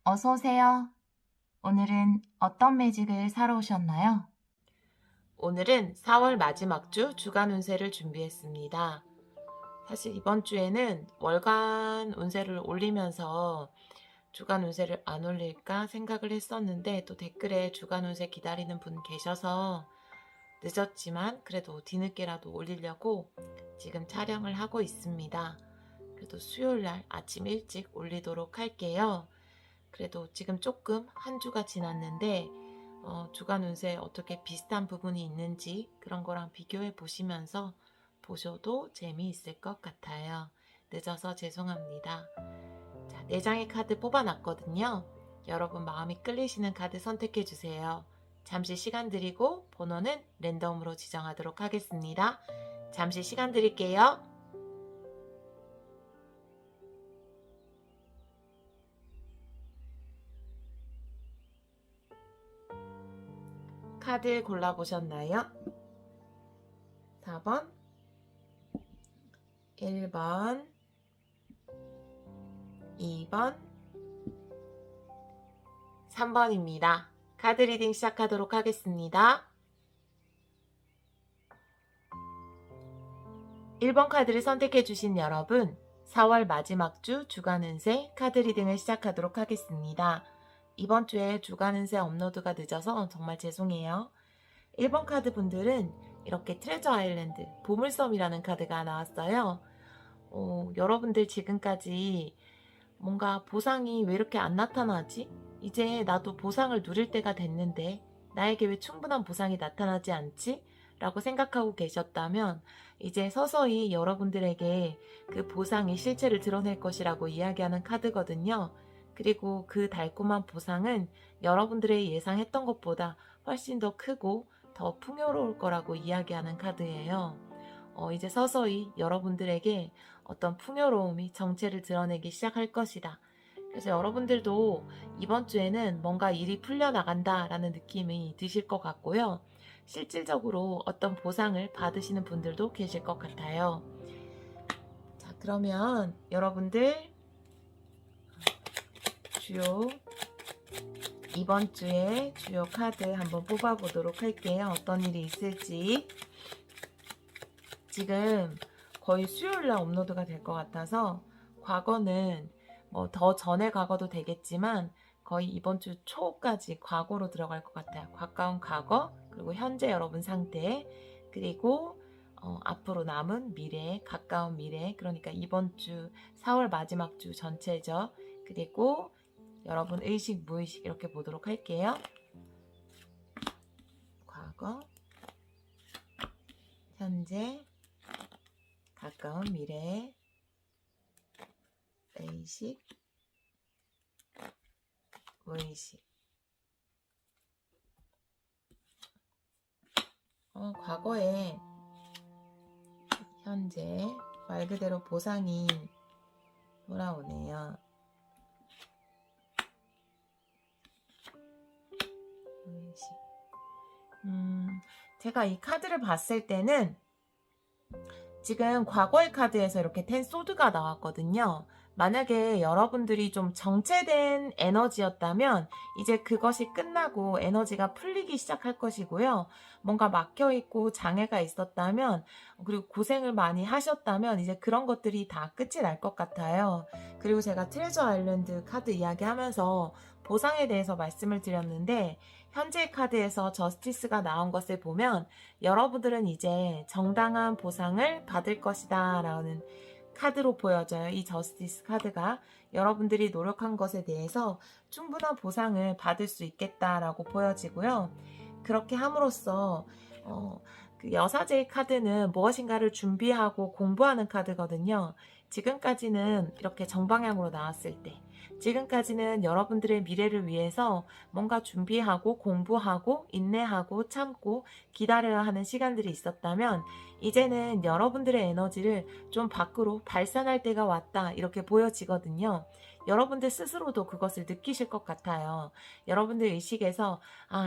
어서 오세요. 오늘은 어떤 매직을 사러 오셨나요? 오늘은 4월 마지막 주 주간 운세를 준비했습니다. 사실 이번 주에는 월간 운세를 올리면서 주간 운세를 안 올릴까 생각을 했었는데 또 댓글에 주간 운세 기다리는 분 계셔서 늦었지만 그래도 뒤늦게라도 올리려고 지금 촬영을 하고 있습니다. 그래도 수요일 날 아침 일찍 올리도록 할게요. 그래도 지금 조금 한 주가 지났는데 주간 운세 어떻게 비슷한 부분이 있는지 그런 거랑 비교해 보시면서 보셔도 재미있을 것 같아요. 늦어서 죄송합니다. 자, 4장의 카드 뽑아놨거든요. 여러분 마음이 끌리시는 카드 선택해 주세요. 잠시 시간 드리고 번호는 랜덤으로 지정하도록 하겠습니다. 잠시 시간 드릴게요. 카드 골라보셨나요? 4번, 1번, 2번, 3번입니다. 카드 리딩 시작하도록 하겠습니다. 1번 카드를 선택해 주신 여러분, 4월 마지막 주 주간 운세 카드 리딩을 시작하도록 하겠습니다. 이번 주에 주간 운세 업로드가 늦어서 정말 죄송해요. 1번 카드 분들은 이렇게 트레저 아일랜드 보물섬이라는 카드가 나왔어요. 여러분들 지금까지 뭔가 보상이 왜 이렇게 안 나타나지? 이제 나도 보상을 누릴 때가 됐는데 나에게 왜 충분한 보상이 나타나지 않지? 라고 생각하고 계셨다면 이제 서서히 여러분들에게 그 보상의 실체를 드러낼 것이라고 이야기하는 카드거든요. 그리고 그 달콤한 보상은 여러분들의 예상했던 것보다 훨씬 더 크고 더 풍요로울 거라고 이야기하는 카드예요. 이제 서서히 여러분들에게 어떤 풍요로움이 정체를 드러내기 시작할 것이다. 그래서 여러분들도 이번 주에는 뭔가 일이 풀려나간다라는 느낌이 드실 것 같고요. 실질적으로 어떤 보상을 받으시는 분들도 계실 것 같아요. 자, 그러면 여러분들 주요 이번 주에 주요 카드 한번 뽑아보도록 할게요. 어떤 일이 있을지. 지금 거의 수요일날 업로드가 될 것 같아서 과거는 뭐 더 전에 과거도 되겠지만 거의 이번 주 초까지 과거로 들어갈 것 같아요. 가까운 과거, 그리고 현재 여러분 상태, 그리고 앞으로 남은 미래, 가까운 미래, 그러니까 이번 주 4월 마지막 주 전체죠. 그리고 여러분 의식, 무의식 이렇게 보도록 할게요. 과거, 현재, 가까운 미래, 의식, 무의식. 과거에 현재 말 그대로 보상이 돌아오네요. 무의식. 제가 이 카드를 봤을 때는 지금 과거의 카드에서 이렇게 텐 소드가 나왔거든요. 만약에 여러분들이 좀 정체된 에너지였다면 이제 그것이 끝나고 에너지가 풀리기 시작할 것이고요. 뭔가 막혀있고 장애가 있었다면 그리고 고생을 많이 하셨다면 이제 그런 것들이 다 끝이 날 것 같아요. 그리고 제가 트레저 아일랜드 카드 이야기하면서 보상에 대해서 말씀을 드렸는데 현재 카드에서 저스티스가 나온 것을 보면 여러분들은 이제 정당한 보상을 받을 것이다 라는 카드로 보여져요. 이 저스티스 카드가 여러분들이 노력한 것에 대해서 충분한 보상을 받을 수 있겠다라고 보여지고요. 그렇게 함으로써 그 여사제의 카드는 무엇인가를 준비하고 공부하는 카드거든요. 지금까지는 이렇게 정방향으로 나왔을 때 지금까지는 여러분들의 미래를 위해서 뭔가 준비하고 공부하고 인내하고 참고 기다려야 하는 시간들이 있었다면 이제는 여러분들의 에너지를 좀 밖으로 발산할 때가 왔다 이렇게 보여지거든요. 여러분들 스스로도 그것을 느끼실 것 같아요. 여러분들 의식에서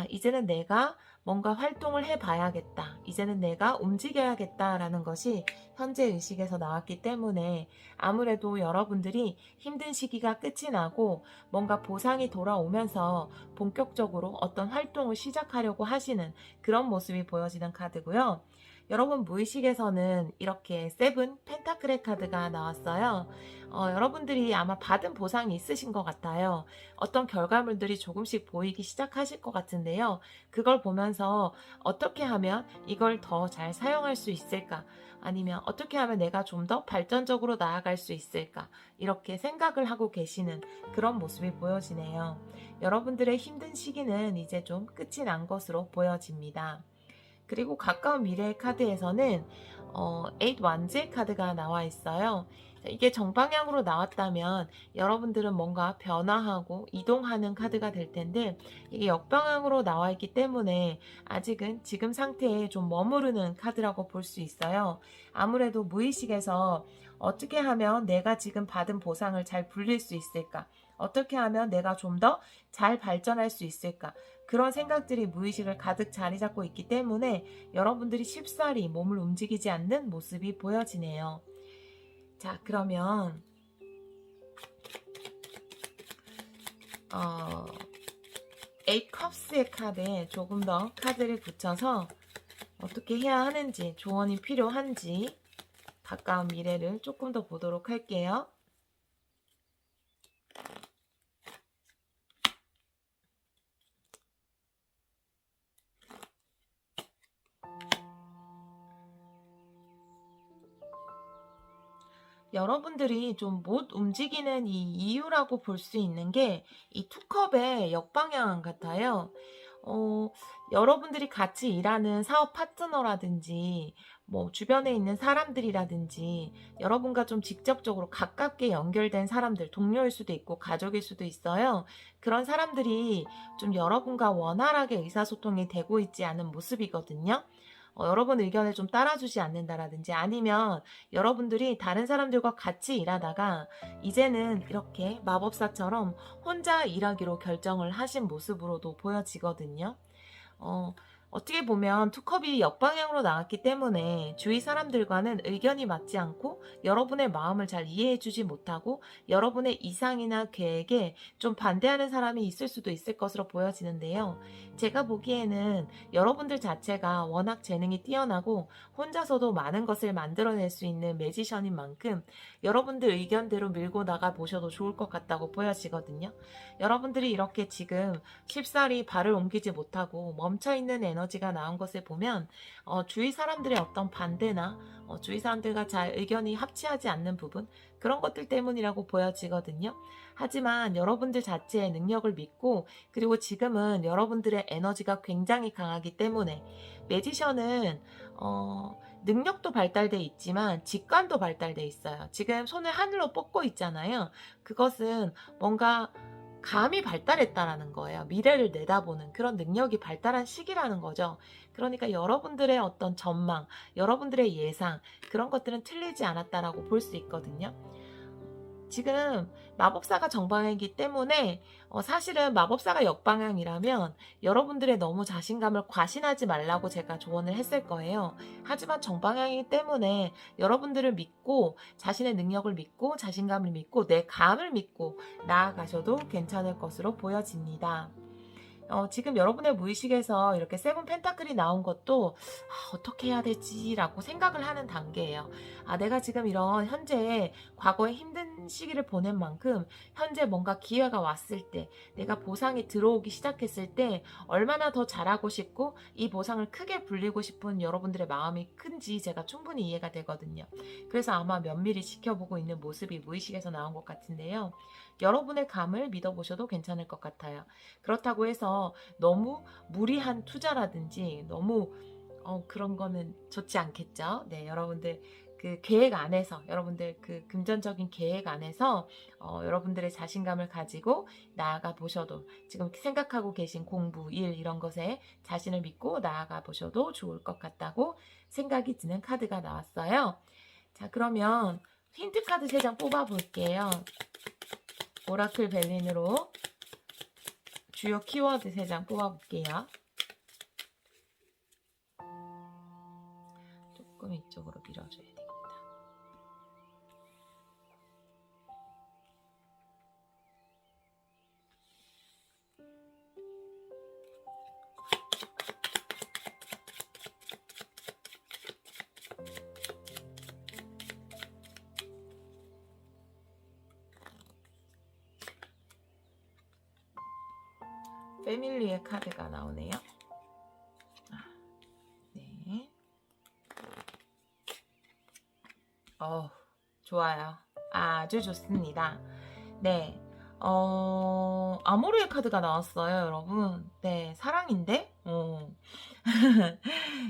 이제는 내가 뭔가 활동을 해봐야겠다. 이제는 내가 움직여야겠다라는 것이 현재 의식에서 나왔기 때문에 아무래도 여러분들이 힘든 시기가 끝이 나고 뭔가 보상이 돌아오면서 본격적으로 어떤 활동을 시작하려고 하시는 그런 모습이 보여지는 카드고요. 여러분 무의식에서는 이렇게 세븐 펜타클의 카드가 나왔어요. 여러분들이 아마 받은 보상이 있으신 것 같아요. 어떤 결과물들이 조금씩 보이기 시작하실 것 같은데요. 그걸 보면서 어떻게 하면 이걸 더 잘 사용할 수 있을까? 아니면 어떻게 하면 내가 좀 더 발전적으로 나아갈 수 있을까? 이렇게 생각을 하고 계시는 그런 모습이 보여지네요. 여러분들의 힘든 시기는 이제 좀 끝이 난 것으로 보여집니다. 그리고 가까운 미래의 카드에서는 8 완즈의 카드가 나와 있어요. 이게 정방향으로 나왔다면 여러분들은 뭔가 변화하고 이동하는 카드가 될 텐데 이게 역방향으로 나와 있기 때문에 아직은 지금 상태에 좀 머무르는 카드라고 볼 수 있어요. 아무래도 무의식에서 어떻게 하면 내가 지금 받은 보상을 잘 불릴 수 있을까? 어떻게 하면 내가 좀 더 잘 발전할 수 있을까? 그런 생각들이 무의식을 가득 자리 잡고 있기 때문에 여러분들이 쉽사리 몸을 움직이지 않는 모습이 보여지네요. 자, 그러면 어, 8 컵스의 카드에 조금 더 카드를 붙여서 어떻게 해야 하는지, 조언이 필요한지 가까운 미래를 조금 더 보도록 할게요. 여러분들이 좀 못 움직이는 이 이유라고 볼 수 있는 게 이 투컵의 역방향 같아요. 어, 여러분들이 같이 일하는 사업 파트너라든지, 뭐, 주변에 있는 사람들이라든지, 여러분과 좀 직접적으로 가깝게 연결된 사람들, 동료일 수도 있고, 가족일 수도 있어요. 그런 사람들이 좀 여러분과 원활하게 의사소통이 되고 있지 않은 모습이거든요. 여러분 의견을 좀 따라주지 않는다라든지 아니면 여러분들이 다른 사람들과 같이 일하다가 이제는 이렇게 마법사처럼 혼자 일하기로 결정을 하신 모습으로도 보여지거든요. 어, 어떻게 보면 투컵이 역방향으로 나왔기 때문에 주위 사람들과는 의견이 맞지 않고 여러분의 마음을 잘 이해해주지 못하고 여러분의 이상이나 계획에 좀 반대하는 사람이 있을 수도 있을 것으로 보여지는데요. 제가 보기에는 여러분들 자체가 워낙 재능이 뛰어나고 혼자서도 많은 것을 만들어낼 수 있는 매지션인 만큼 여러분들 의견대로 밀고 나가 보셔도 좋을 것 같다고 보여지거든요. 여러분들이 이렇게 지금 쉽사리 발을 옮기지 못하고 멈춰있는 에너지가 나온 것을 보면 주위 사람들의 어떤 반대나 주위 사람들과 잘 의견이 합치하지 않는 부분 그런 것들 때문이라고 보여지거든요. 하지만 여러분들 자체의 능력을 믿고 그리고 지금은 여러분들의 에너지가 굉장히 강하기 때문에 매지션은 능력도 발달돼 있지만 직관도 발달돼 있어요. 지금 손을 하늘로 뻗고 있잖아요. 그것은 뭔가 감이 발달했다라는 거예요. 미래를 내다보는 그런 능력이 발달한 시기라는 거죠. 그러니까 여러분들의 어떤 전망, 여러분들의 예상, 그런 것들은 틀리지 않았다라고 볼 수 있거든요. 지금 마법사가 정방향이기 때문에 사실은 마법사가 역방향이라면 여러분들의 너무 자신감을 과신하지 말라고 제가 조언을 했을 거예요. 하지만 정방향이기 때문에 여러분들을 믿고 자신의 능력을 믿고 자신감을 믿고 내 감을 믿고 나아가셔도 괜찮을 것으로 보여집니다. 지금 여러분의 무의식에서 이렇게 세븐 펜타클이 나온 것도 어떻게 해야 되지라고 생각을 하는 단계예요. 내가 지금 이런 현재 과거에 힘든 시기를 보낸 만큼 현재 뭔가 기회가 왔을 때 내가 보상이 들어오기 시작했을 때 얼마나 더 잘하고 싶고 이 보상을 크게 불리고 싶은 여러분들의 마음이 큰지 제가 충분히 이해가 되거든요. 그래서 아마 면밀히 지켜보고 있는 모습이 무의식에서 나온 것 같은데요. 여러분의 감을 믿어보셔도 괜찮을 것 같아요. 그렇다고 해서 너무 무리한 투자라든지 너무 그런 거는 좋지 않겠죠. 네, 여러분들 그 계획 안에서 여러분들 그 금전적인 계획 안에서 여러분들의 자신감을 가지고 나아가 보셔도 지금 생각하고 계신 공부, 일 이런 것에 자신을 믿고 나아가 보셔도 좋을 것 같다고 생각이 드는 카드가 나왔어요. 자, 그러면 힌트 카드 3장 뽑아 볼게요. 오라클 벨린으로 주요 키워드 3장 뽑아볼게요. 조금 이쪽으로 밀어줘야 되겠다. 패밀리의 카드가 나오네요. 네. 좋아요. 아주 좋습니다. 네. 아모르의 카드가 나왔어요, 여러분. 네, 사랑인데?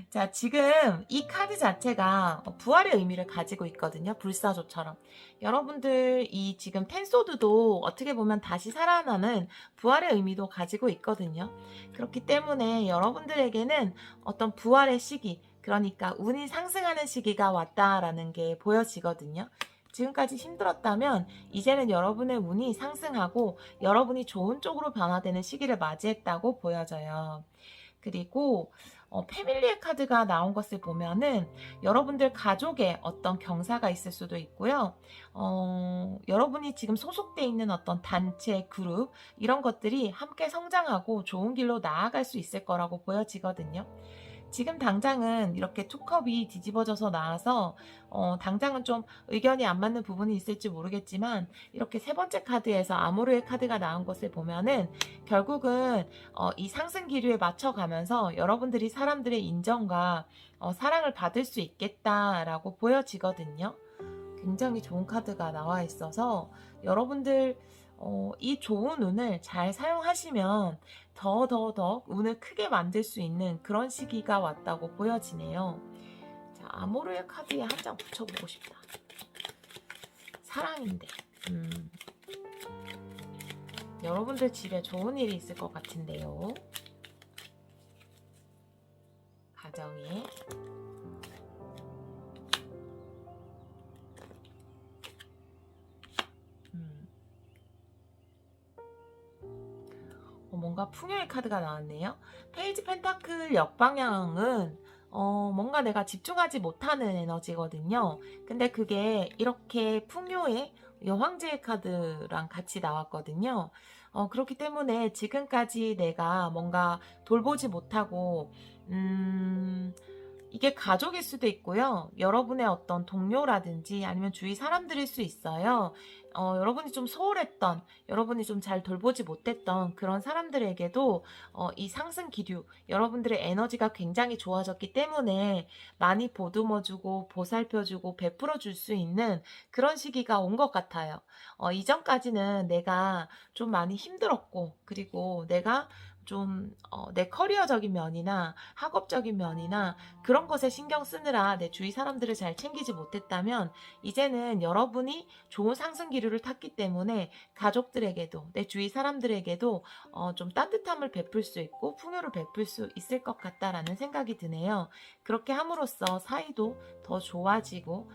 자, 지금 이 카드 자체가 부활의 의미를 가지고 있거든요. 불사조처럼. 여러분들 이 지금 텐소드도 어떻게 보면 다시 살아나는 부활의 의미도 가지고 있거든요. 그렇기 때문에 여러분들에게는 어떤 부활의 시기, 그러니까 운이 상승하는 시기가 왔다라는 게 보여지거든요. 지금까지 힘들었다면 이제는 여러분의 운이 상승하고 여러분이 좋은 쪽으로 변화되는 시기를 맞이했다고 보여져요. 그리고 패밀리의 카드가 나온 것을 보면은 여러분들 가족에 어떤 경사가 있을 수도 있고요. 여러분이 지금 소속돼 있는 어떤 단체, 그룹 이런 것들이 함께 성장하고 좋은 길로 나아갈 수 있을 거라고 보여지거든요. 지금 당장은 이렇게 투컵이 뒤집어져서 나와서 당장은 좀 의견이 안 맞는 부분이 있을지 모르겠지만 이렇게 세 번째 카드에서 아모르의 카드가 나온 것을 보면은 결국은 이 상승 기류에 맞춰가면서 여러분들이 사람들의 인정과 사랑을 받을 수 있겠다라고 보여지거든요. 굉장히 좋은 카드가 나와 있어서 여러분들 이 좋은 운을 잘 사용하시면 더 운을 크게 만들 수 있는 그런 시기가 왔다고 보여지네요. 자, 아모르의 카드에 한 장 붙여보고 싶다. 사랑인데. 여러분들 집에 좋은 일이 있을 것 같은데요. 가정에. 뭔가 풍요의 카드가 나왔네요. 페이지 펜타클 역방향은 뭔가 내가 집중하지 못하는 에너지거든요. 근데 그게 이렇게 풍요의 여황제의 카드랑 같이 나왔거든요. 그렇기 때문에 지금까지 내가 뭔가 돌보지 못하고 이게 가족일 수도 있고요. 여러분의 어떤 동료라든지 아니면 주위 사람들일 수 있어요. 여러분이 좀 소홀했던, 여러분이 좀 잘 돌보지 못했던 그런 사람들에게도 이 상승 기류, 여러분들의 에너지가 굉장히 좋아졌기 때문에 많이 보듬어주고 보살펴주고 베풀어줄 수 있는 그런 시기가 온 것 같아요. 이전까지는 내가 좀 많이 힘들었고, 그리고 내가 좀 내 커리어적인 면이나 학업적인 면이나 그런 것에 신경 쓰느라 내 주위 사람들을 잘 챙기지 못했다면 이제는 여러분이 좋은 상승 기류를 탔기 때문에 가족들에게도 내 주위 사람들에게도 좀 따뜻함을 베풀 수 있고 풍요를 베풀 수 있을 것 같다라는 생각이 드네요. 그렇게 함으로써 사이도 더 좋아지고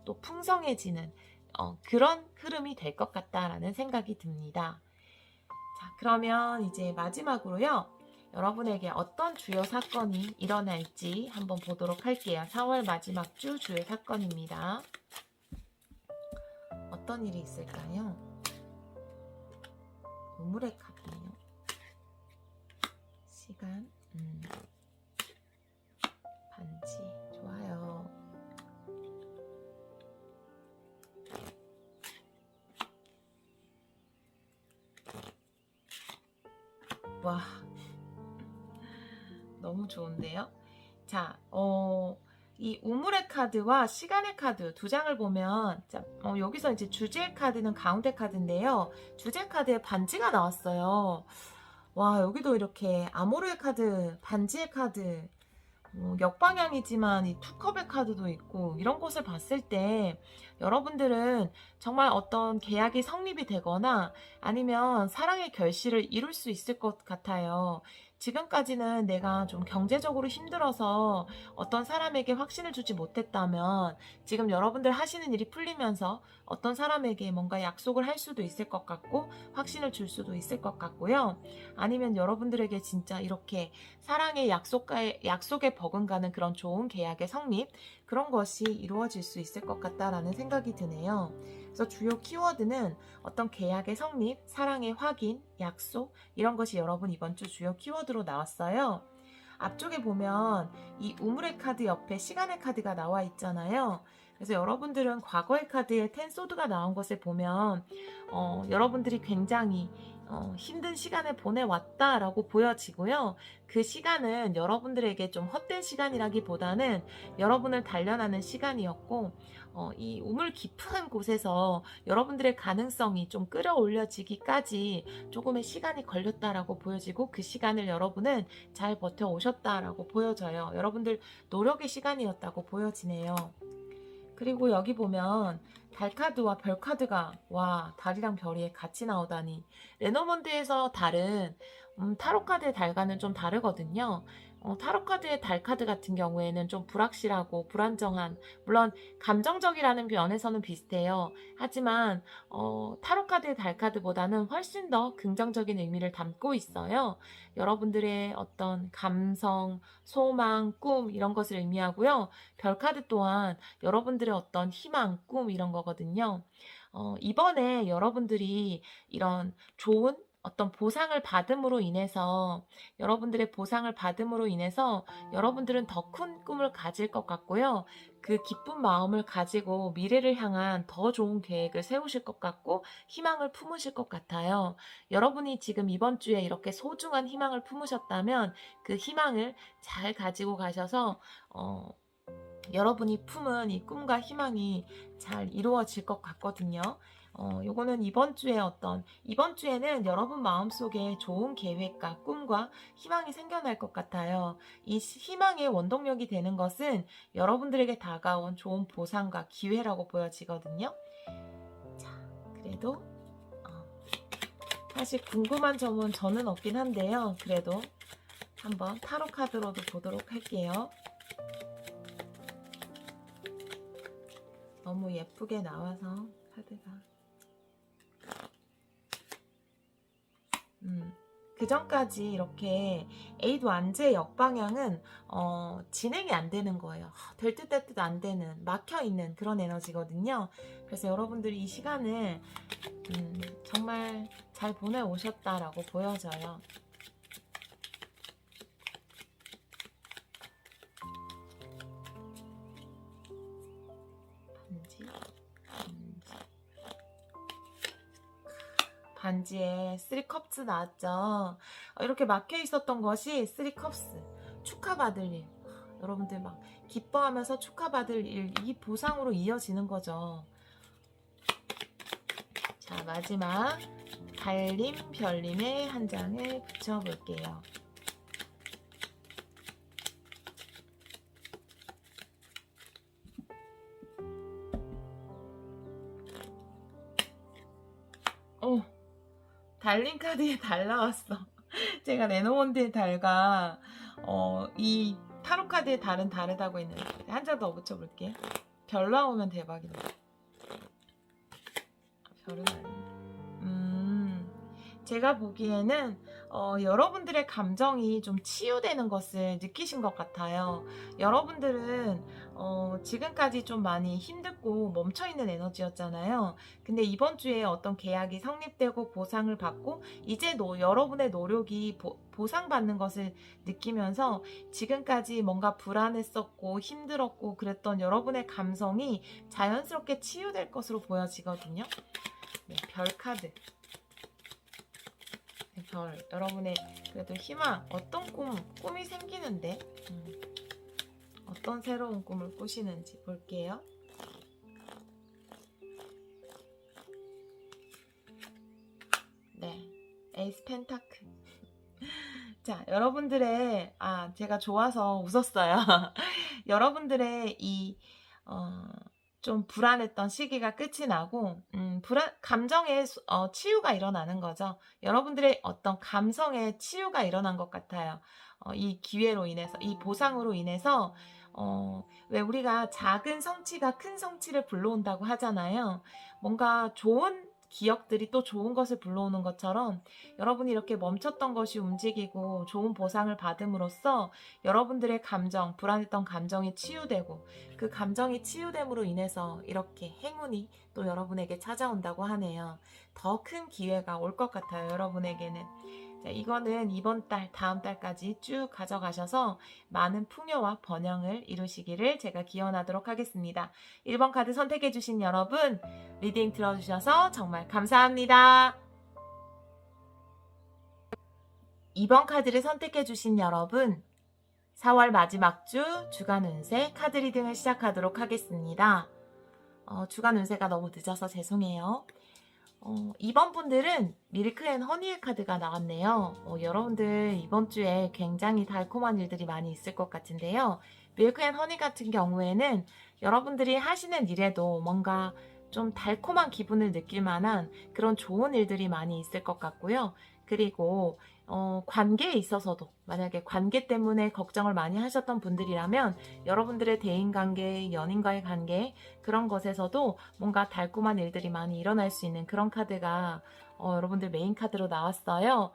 또 풍성해지는 그런 흐름이 될 것 같다라는 생각이 듭니다. 자, 그러면 이제 마지막으로요. 여러분에게 어떤 주요 사건이 일어날지 한번 보도록 할게요. 4월 마지막 주 주요 사건입니다. 어떤 일이 있을까요? 우물의 카드네요. 시간, 반지, 좋아요. 와, 너무 좋은데요? 자, 이 우물의 카드와 시간의 카드 두 장을 보면 자, 여기서 이제 주제 카드는 가운데 카드인데요. 주제 카드에 반지가 나왔어요. 와, 여기도 이렇게 아모르의 카드, 반지의 카드, 역방향이지만 이 투컵의 카드도 있고 이런 것을 봤을 때 여러분들은 정말 어떤 계약이 성립이 되거나 아니면 사랑의 결실을 이룰 수 있을 것 같아요. 지금까지는 내가 좀 경제적으로 힘들어서 어떤 사람에게 확신을 주지 못했다면 지금 여러분들 하시는 일이 풀리면서 어떤 사람에게 뭔가 약속을 할 수도 있을 것 같고 확신을 줄 수도 있을 것 같고요. 아니면 여러분들에게 진짜 이렇게 사랑의 약속에 버금가는 그런 좋은 계약의 성립, 그런 것이 이루어질 수 있을 것 같다라는 생각이 드네요. 그래서 주요 키워드는 어떤 계약의 성립, 사랑의 확인, 약속, 이런 것이 여러분 이번 주 주요 키워드로 나왔어요. 앞쪽에 보면 이 우물의 카드 옆에 시간의 카드가 나와 있잖아요. 그래서 여러분들은 과거의 카드에 텐소드가 나온 것을 보면 여러분들이 굉장히 힘든 시간을 보내왔다라고 보여지고요. 그 시간은 여러분들에게 좀 헛된 시간이라기보다는 여러분을 단련하는 시간이었고 이 우물 깊은 곳에서 여러분들의 가능성이 좀 끌어올려지기까지 조금의 시간이 걸렸다라고 보여지고 그 시간을 여러분은 잘 버텨오셨다라고 보여져요. 여러분들 노력의 시간이었다고 보여지네요. 그리고 여기 보면 달카드와 별카드가 와 달이랑 별이 같이 나오다니. 레노먼드에서 달은 타로카드의 달과는 좀 다르거든요. 타로카드의 달카드 같은 경우에는 좀 불확실하고 불안정한, 물론 감정적이라는 면에서는 비슷해요. 하지만 타로카드의 달카드보다는 훨씬 더 긍정적인 의미를 담고 있어요. 여러분들의 어떤 감성, 소망, 꿈 이런 것을 의미하고요. 별카드 또한 여러분들의 어떤 희망, 꿈 이런 거거든요. 이번에 여러분들이 이런 좋은 어떤 보상을 받음으로 인해서 여러분들의 보상을 받음으로 인해서 여러분들은 더 큰 꿈을 가질 것 같고요. 그 기쁜 마음을 가지고 미래를 향한 더 좋은 계획을 세우실 것 같고 희망을 품으실 것 같아요. 여러분이 지금 이번 주에 이렇게 소중한 희망을 품으셨다면 그 희망을 잘 가지고 가셔서 여러분이 품은 이 꿈과 희망이 잘 이루어질 것 같거든요. 요거는 이번 주에는 여러분 마음속에 좋은 계획과 꿈과 희망이 생겨날 것 같아요. 이 희망의 원동력이 되는 것은 여러분들에게 다가온 좋은 보상과 기회라고 보여지거든요. 자, 그래도 사실 궁금한 점은 저는 없긴 한데요. 그래도 한번 타로 카드로도 보도록 할게요. 너무 예쁘게 나와서 카드가 그 전까지 이렇게 에잇 완즈의 역방향은 진행이 안 되는 거예요. 될 듯 될 듯 안 되는 막혀있는 그런 에너지거든요. 그래서 여러분들이 이 시간을 정말 잘 보내오셨다라고 보여져요. 반지에 3컵스 나왔죠. 이렇게 막혀 있었던 것이 3컵스. 축하받을 일. 여러분들 막 기뻐하면서 축하받을 일, 이 보상으로 이어지는 거죠. 자, 마지막 달님, 별님의 한 장을 붙여볼게요. 달린 카드에 달 나왔어. 제가 레노몬드의 달과 이 타로 카드의 달은 다르다고 했는데 한 장 더 붙여볼게요. 별 나오면 대박이다. 별은 아니네. 제가 보기에는 여러분들의 감정이 좀 치유되는 것을 느끼신 것 같아요. 여러분들은 지금까지 좀 많이 힘들고 멈춰있는 에너지였잖아요. 근데 이번 주에 어떤 계약이 성립되고 보상을 받고 이제 여러분의 노력이 보상받는 것을 느끼면서 지금까지 뭔가 불안했었고 힘들었고 그랬던 여러분의 감성이 자연스럽게 치유될 것으로 보여지거든요. 네, 별 카드. 별, 여러분의 그래도 희망, 어떤 꿈이 생기는데 어떤 새로운 꿈을 꾸시는지 볼게요. 네, 에이스 펜타클. 자, 여러분들의 제가 좋아서 웃었어요. 여러분들의 이 좀 불안했던 시기가 끝이 나고 감정의 치유가 일어나는 거죠. 여러분들의 어떤 감성의 치유가 일어난 것 같아요. 이 기회로 인해서, 이 보상으로 인해서 왜 우리가 작은 성취가 큰 성취를 불러온다고 하잖아요. 뭔가 좋은 기억들이 또 좋은 것을 불러오는 것처럼 여러분이 이렇게 멈췄던 것이 움직이고 좋은 보상을 받음으로써 여러분들의 감정, 불안했던 감정이 치유되고 그 감정이 치유됨으로 인해서 이렇게 행운이 또 여러분에게 찾아온다고 하네요. 더 큰 기회가 올 것 같아요, 여러분에게는. 자, 이거는 이번 달, 다음 달까지 쭉 가져가셔서 많은 풍요와 번영을 이루시기를 제가 기원하도록 하겠습니다. 1번 카드 선택해주신 여러분, 리딩 들어주셔서 정말 감사합니다. 2번 카드를 선택해주신 여러분, 4월 마지막 주 주간 운세 카드 리딩을 시작하도록 하겠습니다. 주간 운세가 너무 늦어서 죄송해요. 이번 분들은 밀크 앤 허니의 카드가 나왔네요. 여러분들 이번 주에 굉장히 달콤한 일들이 많이 있을 것 같은데요. 밀크 앤 허니 같은 경우에는 여러분들이 하시는 일에도 뭔가 좀 달콤한 기분을 느낄 만한 그런 좋은 일들이 많이 있을 것 같고요. 그리고 관계에 있어서도 만약에 관계 때문에 걱정을 많이 하셨던 분들이라면 여러분들의 대인관계, 연인과의 관계 그런 것에서도 뭔가 달콤한 일들이 많이 일어날 수 있는 그런 카드가 여러분들 메인 카드로 나왔어요.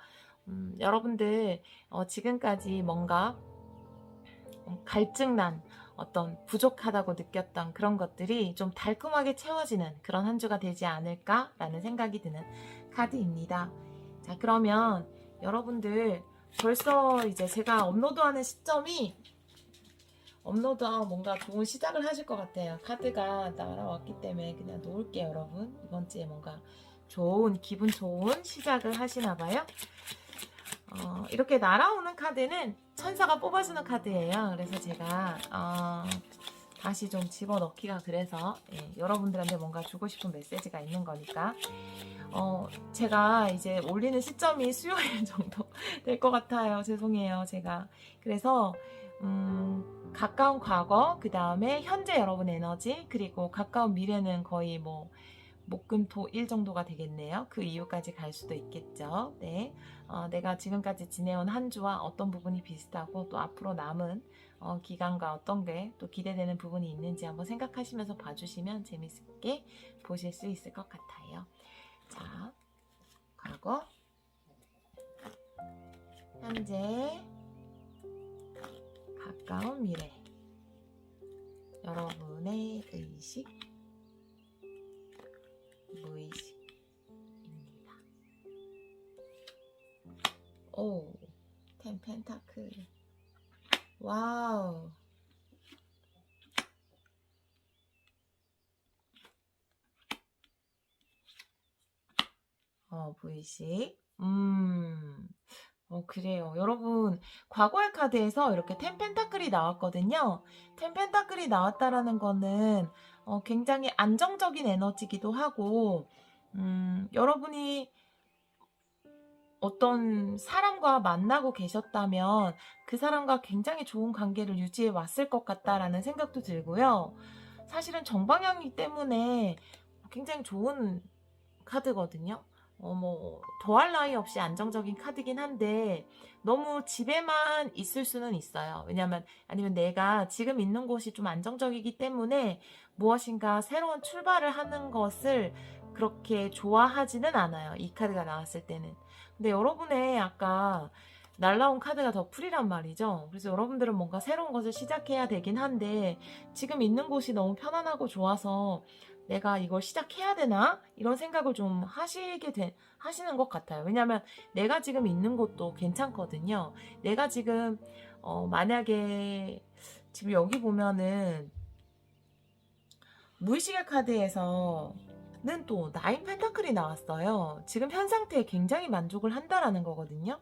여러분들 지금까지 뭔가 갈증난 어떤 부족하다고 느꼈던 그런 것들이 좀 달콤하게 채워지는 그런 한 주가 되지 않을까라는 생각이 드는 카드입니다. 자, 그러면 여러분들 벌써 이제 제가 업로드하는 시점이 업로드하고 뭔가 좋은 시작을 하실 것 같아요. 카드가 날아왔기 때문에 그냥 놓을게요, 여러분. 이번 주에 뭔가 기분 좋은 시작을 하시나 봐요. 이렇게 날아오는 카드는 천사가 뽑아주는 카드예요. 그래서 제가 다시 좀 집어넣기가 그래서 여러분들한테 뭔가 주고 싶은 메시지가 있는 거니까 제가 이제 올리는 시점이 수요일 정도 될 것 같아요. 죄송해요, 제가. 그래서 가까운 과거, 그 다음에 현재 여러분 에너지, 그리고 가까운 미래는 거의 뭐 목금토일 정도가 되겠네요. 그 이후까지 갈 수도 있겠죠. 네, 내가 지금까지 지내온 한 주와 어떤 부분이 비슷하고 또 앞으로 남은 기간과 어떤 게 또 기대되는 부분이 있는지 한번 생각하시면서 봐주시면 재밌게 보실 수 있을 것 같아요. 자, 과거, 현재, 가까운 미래, 여러분의 의식, 무의식입니다. 오, 10 펜타클. 와우. 무의식. 그래요. 여러분, 과거의 카드에서 이렇게 10 펜타클이 나왔거든요. 10 펜타클이 나왔다라는 거는 굉장히 안정적인 에너지기도 하고, 여러분이 어떤 사람과 만나고 계셨다면 그 사람과 굉장히 좋은 관계를 유지해 왔을 것 같다라는 생각도 들고요. 사실은 정방향이기 때문에 굉장히 좋은 카드거든요. 뭐 더할 나위 없이 안정적인 카드긴 한데 너무 집에만 있을 수는 있어요. 왜냐면 아니면 내가 지금 있는 곳이 좀 안정적이기 때문에 무엇인가 새로운 출발을 하는 것을 그렇게 좋아하지는 않아요. 이 카드가 나왔을 때는. 근데 여러분의 아까 날라온 카드가 더 풀이란 말이죠. 그래서 여러분들은 뭔가 새로운 것을 시작해야 되긴 한데 지금 있는 곳이 너무 편안하고 좋아서 내가 이걸 시작해야 되나? 이런 생각을 좀 하시는 것 같아요. 왜냐하면 내가 지금 있는 곳도 괜찮거든요. 내가 지금 만약에 지금 여기 보면은 무의식의 카드에서는 또 9 펜타클이 나왔어요. 지금 현 상태에 굉장히 만족을 한다라는 거거든요.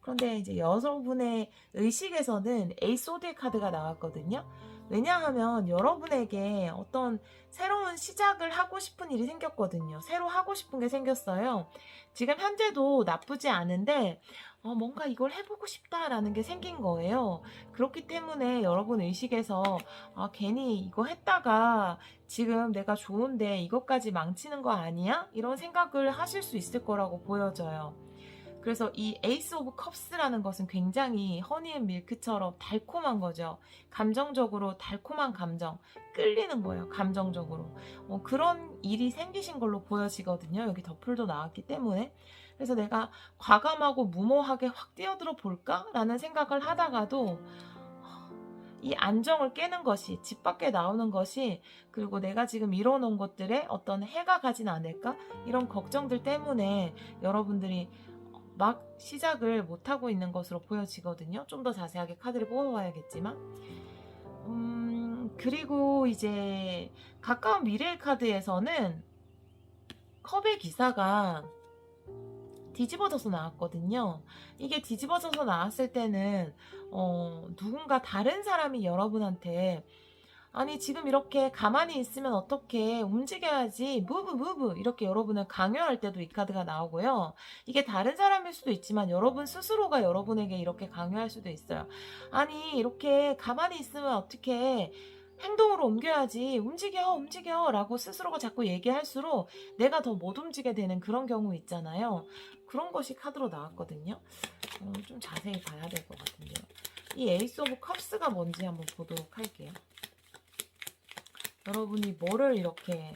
그런데 이제 여러분의 의식에서는 에이스 오드의 카드가 나왔거든요. 왜냐하면 여러분에게 어떤 새로운 시작을 하고 싶은 일이 생겼거든요. 새로 하고 싶은 게 생겼어요. 지금 현재도 나쁘지 않은데 뭔가 이걸 해보고 싶다라는 게 생긴 거예요. 그렇기 때문에 여러분 의식에서 괜히 이거 했다가 지금 내가 좋은데 이것까지 망치는 거 아니야? 이런 생각을 하실 수 있을 거라고 보여져요. 그래서 이 에이스 오브 컵스라는 것은 굉장히 허니 앤 밀크처럼 달콤한 거죠. 감정적으로 달콤한 감정, 끌리는 거예요. 감정적으로. 그런 일이 생기신 걸로 보여지거든요. 여기 더플도 나왔기 때문에. 그래서 내가 과감하고 무모하게 확 뛰어들어 볼까라는 생각을 하다가도 이 안정을 깨는 것이, 집 밖에 나오는 것이, 그리고 내가 지금 이뤄놓은 것들에 어떤 해가 가진 않을까? 이런 걱정들 때문에 여러분들이 막 시작을 못하고 있는 것으로 보여지거든요. 좀 더 자세하게 카드를 뽑아봐야겠지만. 그리고 이제 가까운 미래의 카드에서는 컵의 기사가 뒤집어져서 나왔거든요. 이게 뒤집어져서 나왔을 때는 누군가 다른 사람이 여러분한테 아니 지금 이렇게 가만히 있으면 어떻게 움직여야지 무브 무브 이렇게 여러분을 강요할 때도 이 카드가 나오고요. 이게 다른 사람일 수도 있지만 여러분 스스로가 여러분에게 이렇게 강요할 수도 있어요. 아니 이렇게 가만히 있으면 어떻게 행동으로 옮겨야지 움직여 움직여 라고 스스로가 자꾸 얘기할수록 내가 더 못 움직이게 되는 그런 경우 있잖아요. 그런 것이 카드로 나왔거든요. 좀 자세히 봐야 될 것 같은데요. 이 에이스 오브 컵스가 뭔지 한번 보도록 할게요. 여러분이 뭐를 이렇게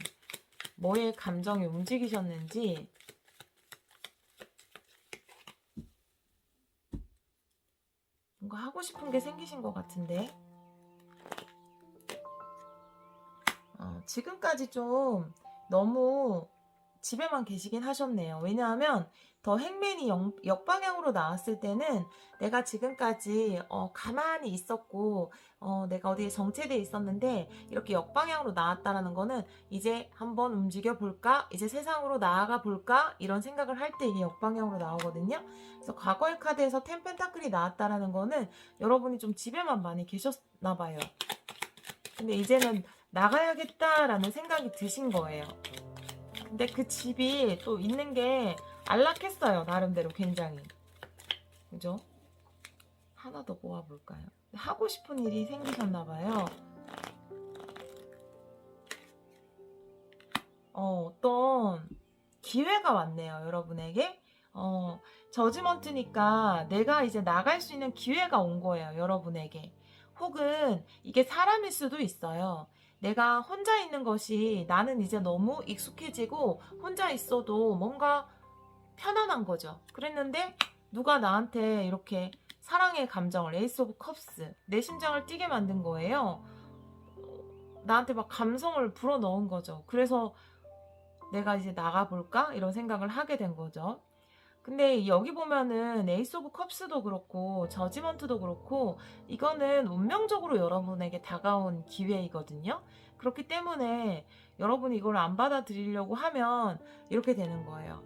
뭐의 감정이 움직이셨는지 뭔가 하고 싶은 게 생기신 것 같은데 지금까지 좀 너무 집에만 계시긴 하셨네요. 왜냐하면 더 행맨이 역방향으로 나왔을 때는 내가 지금까지 가만히 있었고 내가 어디에 정체되어 있었는데 이렇게 역방향으로 나왔다라는 거는 이제 한번 움직여 볼까? 이제 세상으로 나아가 볼까? 이런 생각을 할 때 이게 역방향으로 나오거든요. 그래서 과거의 카드에서 텐 펜타클이 나왔다라는 거는 여러분이 좀 집에만 많이 계셨나 봐요. 근데 이제는 나가야겠다라는 생각이 드신 거예요. 근데 그 집이 또 있는 게 안락했어요. 나름대로 굉장히. 그죠? 하나 더 모아볼까요? 하고 싶은 일이 생기셨나봐요. 어떤 기회가 왔네요. 여러분에게. 저지먼트니까 내가 이제 나갈 수 있는 기회가 온 거예요. 여러분에게. 혹은 이게 사람일 수도 있어요. 내가 혼자 있는 것이 나는 이제 너무 익숙해지고 혼자 있어도 뭔가 편안한 거죠. 그랬는데 누가 나한테 이렇게 사랑의 감정을 에이스 오브 컵스 내 심장을 뛰게 만든 거예요. 나한테 막 감성을 불어넣은 거죠. 그래서 내가 이제 나가볼까? 이런 생각을 하게 된 거죠. 근데 여기 보면은 에이스 오브 컵스도 그렇고 저지먼트도 그렇고 이거는 운명적으로 여러분에게 다가온 기회이거든요. 그렇기 때문에 여러분이 이걸 안 받아들이려고 하면 이렇게 되는 거예요.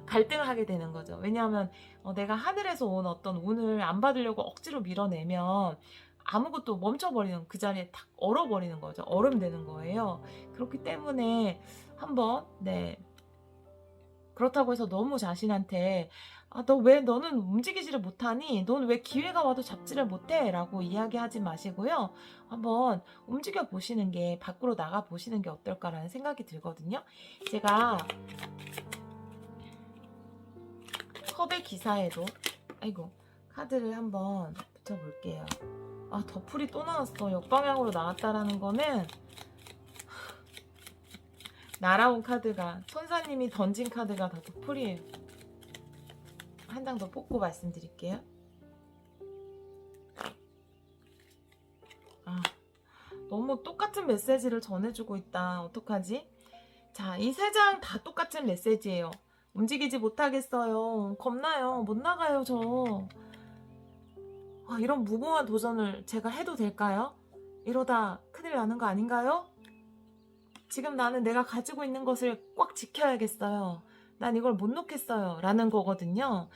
갈등을 하게 되는 거죠. 왜냐하면 내가 하늘에서 온 어떤 운을 안 받으려고 억지로 밀어내면 아무것도 멈춰버리는 그 자리에 탁 얼어버리는 거죠. 얼음 되는 거예요. 그렇기 때문에 한번 그렇다고 해서 너무 자신한테 너 왜 너는 움직이지를 못하니? 넌 왜 기회가 와도 잡지를 못해? 라고 이야기하지 마시고요. 한번 움직여 보시는 게 밖으로 나가 보시는 게 어떨까라는 생각이 들거든요. 제가 컵의 기사에도 카드를 한번 붙여볼게요. 더풀이 또 나왔어. 역방향으로 나왔다라는 거는 날아온 카드가 천사님이 던진 카드가 다 더풀이에요. 한 장 더 뽑고 말씀드릴게요. 너무 똑같은 메시지를 전해주고 있다. 어떡하지? 자, 이 세 장 다 똑같은 메시지예요. 움직이지 못하겠어요. 겁나요. 못 나가요, 저. 이런 무모한 도전을 제가 해도 될까요? 이러다 큰일 나는 거 아닌가요? 지금 나는 내가 가지고 있는 것을 꽉 지켜야겠어요. 난 이걸 못 놓겠어요. 라는 거거든요.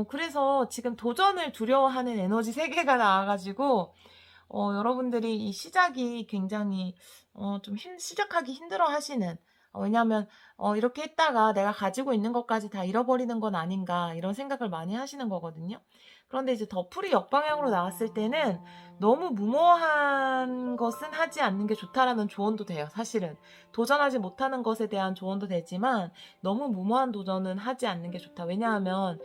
그래서 지금 도전을 두려워하는 에너지 3개가 나와가지고 여러분들이 이 시작이 굉장히 시작하기 힘들어 하시는, 왜냐하면 이렇게 했다가 내가 가지고 있는 것까지 다 잃어버리는 건 아닌가 이런 생각을 많이 하시는 거거든요. 그런데 이제 덧풀이 역방향으로 나왔을 때는 너무 무모한 것은 하지 않는 게 좋다라는 조언도 돼요. 사실은 도전하지 못하는 것에 대한 조언도 되지만 너무 무모한 도전은 하지 않는 게 좋다. 왜냐하면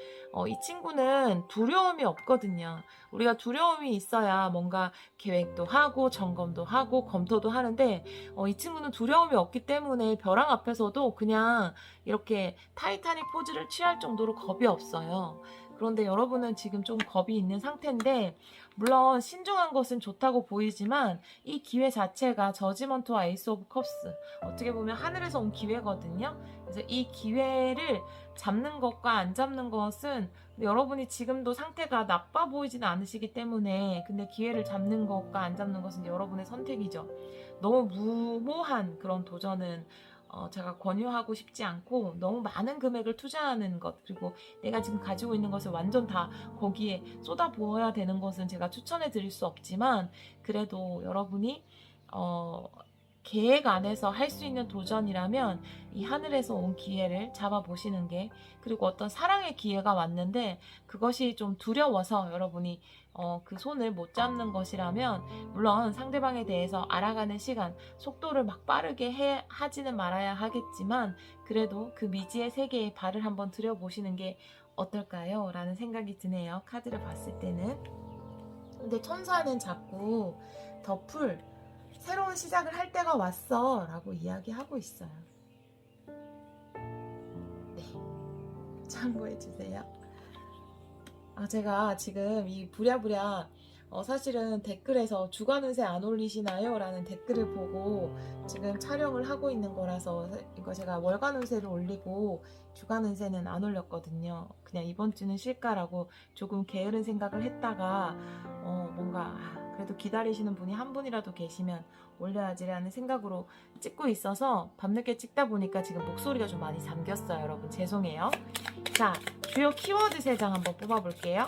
이 친구는 두려움이 없거든요. 우리가 두려움이 있어야 뭔가 계획도 하고 점검도 하고 검토도 하는데 이 친구는 두려움이 없기 때문에 벼랑 앞에서도 그냥 이렇게 타이타닉 포즈를 취할 정도로 겁이 없어요. 그런데 여러분은 지금 좀 겁이 있는 상태인데, 물론 신중한 것은 좋다고 보이지만 이 기회 자체가 저지먼트와 에이스 오브 컵스, 어떻게 보면 하늘에서 온 기회거든요. 그래서 이 기회를 잡는 것과 안 잡는 것은 여러분이 지금도 상태가 나빠 보이지는 않으시기 때문에, 근데 기회를 잡는 것과 안 잡는 것은 여러분의 선택이죠. 너무 무모한 그런 도전은 제가 권유하고 싶지 않고, 너무 많은 금액을 투자하는 것, 그리고 내가 지금 가지고 있는 것을 완전 다 거기에 쏟아 부어야 되는 것은 제가 추천해 드릴 수 없지만, 그래도 여러분이 계획 안에서 할 수 있는 도전이라면 이 하늘에서 온 기회를 잡아보시는 게, 그리고 어떤 사랑의 기회가 왔는데 그것이 좀 두려워서 여러분이 그 손을 못 잡는 것이라면, 물론 상대방에 대해서 알아가는 시간, 속도를 막 빠르게 하지는 말아야 하겠지만, 그래도 그 미지의 세계에 발을 한번 들여보시는 게 어떨까요? 라는 생각이 드네요. 카드를 봤을 때는. 근데 천사는 자꾸 덧풀, 새로운 시작을 할 때가 왔어 라고 이야기하고 있어요. 네, 참고해주세요. 제가 지금 이 부랴부랴 사실은 댓글에서 주간 운세 안 올리시나요? 라는 댓글을 보고 지금 촬영을 하고 있는 거라서, 이거 제가 월간 운세를 올리고 주간 운세는 안 올렸거든요. 그냥 이번 주는 쉴까라고 조금 게으른 생각을 했다가 뭔가 그래도 기다리시는 분이 한 분이라도 계시면 올려야지라는 생각으로 찍고 있어서 밤늦게 찍다 보니까 지금 목소리가 좀 많이 잠겼어요. 여러분 죄송해요. 자, 주요 키워드 3장 한번 뽑아볼게요.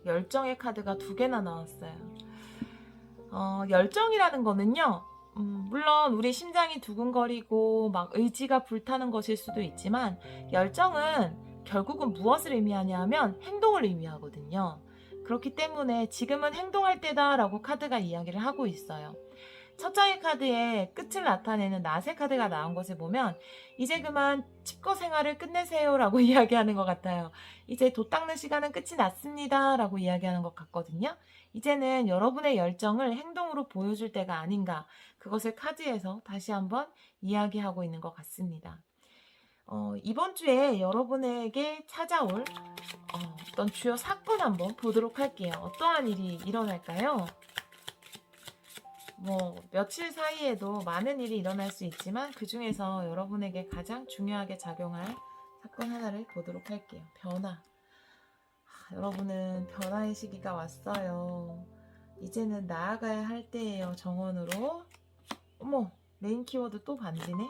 열정의 카드가 2개나 나왔어요. 열정이라는 거는요, 물론 우리 심장이 두근거리고 막 의지가 불타는 것일 수도 있지만, 열정은 결국은 무엇을 의미하냐면 행동을 의미하거든요. 그렇기 때문에 지금은 행동할 때다라고 카드가 이야기를 하고 있어요. 첫 장의 카드에 끝을 나타내는 낫의 카드가 나온 것을 보면 이제 그만 칩거 생활을 끝내세요 라고 이야기하는 것 같아요. 이제 돛 닦는 시간은 끝이 났습니다 라고 이야기하는 것 같거든요. 이제는 여러분의 열정을 행동으로 보여줄 때가 아닌가, 그것을 카드에서 다시 한번 이야기하고 있는 것 같습니다. 이번 주에 여러분에게 찾아올 어떤 주요 사건 한번 보도록 할게요. 어떠한 일이 일어날까요? 며칠 사이에도 많은 일이 일어날 수 있지만 그 중에서 여러분에게 가장 중요하게 작용할 사건 하나를 보도록 할게요. 변화. 여러분은 변화의 시기가 왔어요. 이제는 나아가야 할 때예요. 정원으로. 어머, 메인 키워드 또 반지네.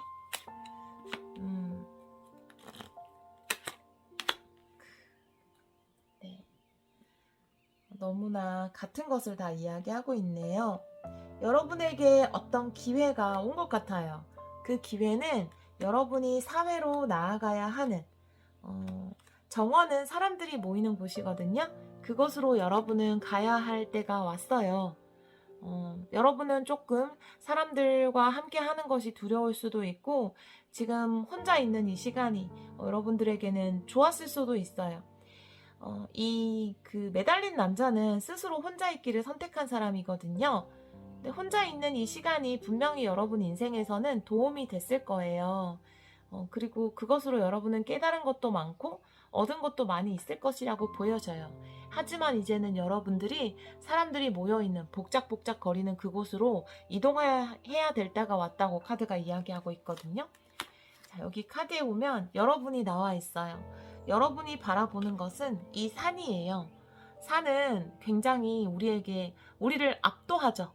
네. 너무나 같은 것을 다 이야기하고 있네요. 여러분에게 어떤 기회가 온 것 같아요. 그 기회는 여러분이 사회로 나아가야 하는, 정원은 사람들이 모이는 곳이거든요. 그곳으로 여러분은 가야 할 때가 왔어요. 여러분은 조금 사람들과 함께 하는 것이 두려울 수도 있고, 지금 혼자 있는 이 시간이 여러분들에게는 좋았을 수도 있어요. 매달린 남자는 스스로 혼자 있기를 선택한 사람이거든요. 근데 혼자 있는 이 시간이 분명히 여러분 인생에서는 도움이 됐을 거예요. 그리고 그것으로 여러분은 깨달은 것도 많고 얻은 것도 많이 있을 것이라고 보여져요. 하지만 이제는 여러분들이 사람들이 모여있는 복작복작 거리는 그곳으로 이동해야 될 때가 왔다고 카드가 이야기하고 있거든요. 자, 여기 카드에 보면 여러분이 나와 있어요. 여러분이 바라보는 것은 이 산이에요. 산은 굉장히 우리를 압도하죠.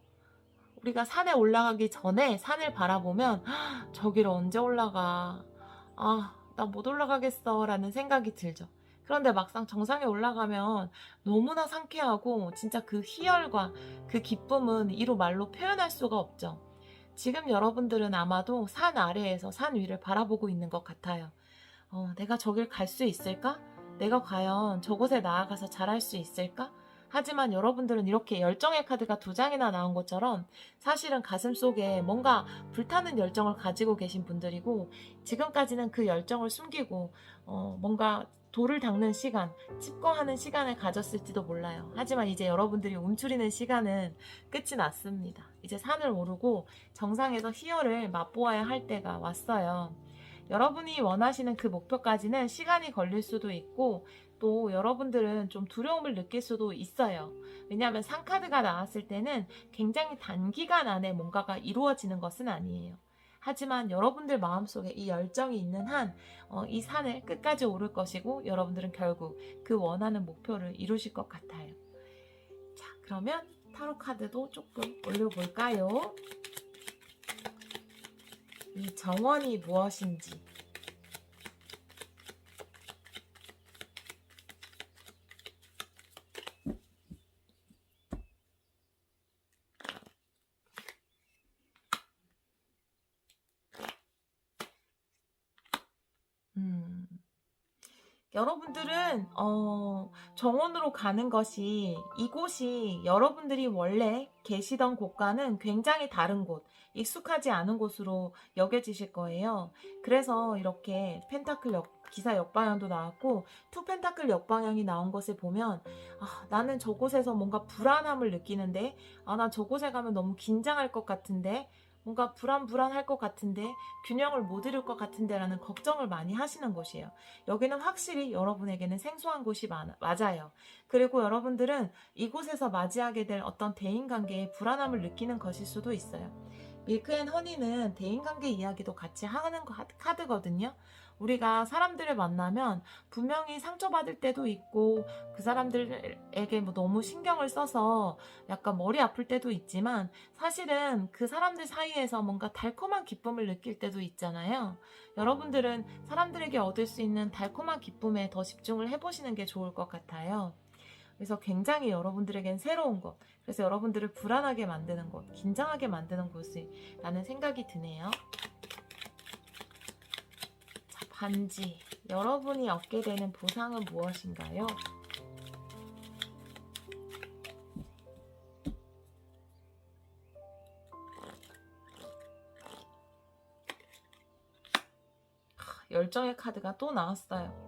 우리가 산에 올라가기 전에 산을 바라보면 저기를 언제 올라가? 아, 나 못 올라가겠어 라는 생각이 들죠. 그런데 막상 정상에 올라가면 너무나 상쾌하고 진짜 그 희열과 그 기쁨은 이루 말로 표현할 수가 없죠. 지금 여러분들은 아마도 산 아래에서 산 위를 바라보고 있는 것 같아요. 내가 저길 갈 수 있을까? 내가 과연 저곳에 나아가서 잘할 수 있을까? 하지만 여러분들은 이렇게 열정의 카드가 2장이나 나온 것처럼 사실은 가슴 속에 뭔가 불타는 열정을 가지고 계신 분들이고, 지금까지는 그 열정을 숨기고 뭔가 돌을 닦는 시간, 칩거하는 시간을 가졌을지도 몰라요. 하지만 이제 여러분들이 움츠리는 시간은 끝이 났습니다. 이제 산을 오르고 정상에서 희열을 맛보아야 할 때가 왔어요. 여러분이 원하시는 그 목표까지는 시간이 걸릴 수도 있고, 또 여러분들은 좀 두려움을 느낄 수도 있어요. 왜냐하면 상카드가 나왔을 때는 굉장히 단기간 안에 뭔가가 이루어지는 것은 아니에요. 하지만 여러분들 마음속에 이 열정이 있는 한 이 산을 끝까지 오를 것이고, 여러분들은 결국 그 원하는 목표를 이루실 것 같아요. 자, 그러면 타로 카드도 조금 올려볼까요? 이 정원이 무엇인지. 여러분들은 정원으로 가는 것이, 이곳이 여러분들이 원래 계시던 곳과는 굉장히 다른 곳, 익숙하지 않은 곳으로 여겨지실 거예요. 그래서 이렇게 기사 역방향도 나왔고 투 펜타클 역방향이 나온 것을 보면, 나는 저곳에서 뭔가 불안함을 느끼는데, 나 저곳에 가면 너무 긴장할 것 같은데, 뭔가 불안할 것 같은데, 균형을 못 이룰 것 같은데 라는 걱정을 많이 하시는 곳이에요. 여기는 확실히 여러분에게는 생소한 곳이 맞아요. 그리고 여러분들은 이곳에서 맞이하게 될 어떤 대인관계에 불안함을 느끼는 것일 수도 있어요. 밀크 앤 허니는 대인관계 이야기도 같이 하는 카드거든요. 우리가 사람들을 만나면 분명히 상처받을 때도 있고, 그 사람들에게 뭐 너무 신경을 써서 약간 머리 아플 때도 있지만, 사실은 그 사람들 사이에서 뭔가 달콤한 기쁨을 느낄 때도 있잖아요. 여러분들은 사람들에게 얻을 수 있는 달콤한 기쁨에 더 집중을 해보시는 게 좋을 것 같아요. 그래서 굉장히 여러분들에겐 새로운 것, 그래서 여러분들을 불안하게 만드는 곳, 긴장하게 만드는 곳이라는 생각이 드네요. 자, 반지. 여러분이 얻게 되는 보상은 무엇인가요? 열정의 카드가 또 나왔어요.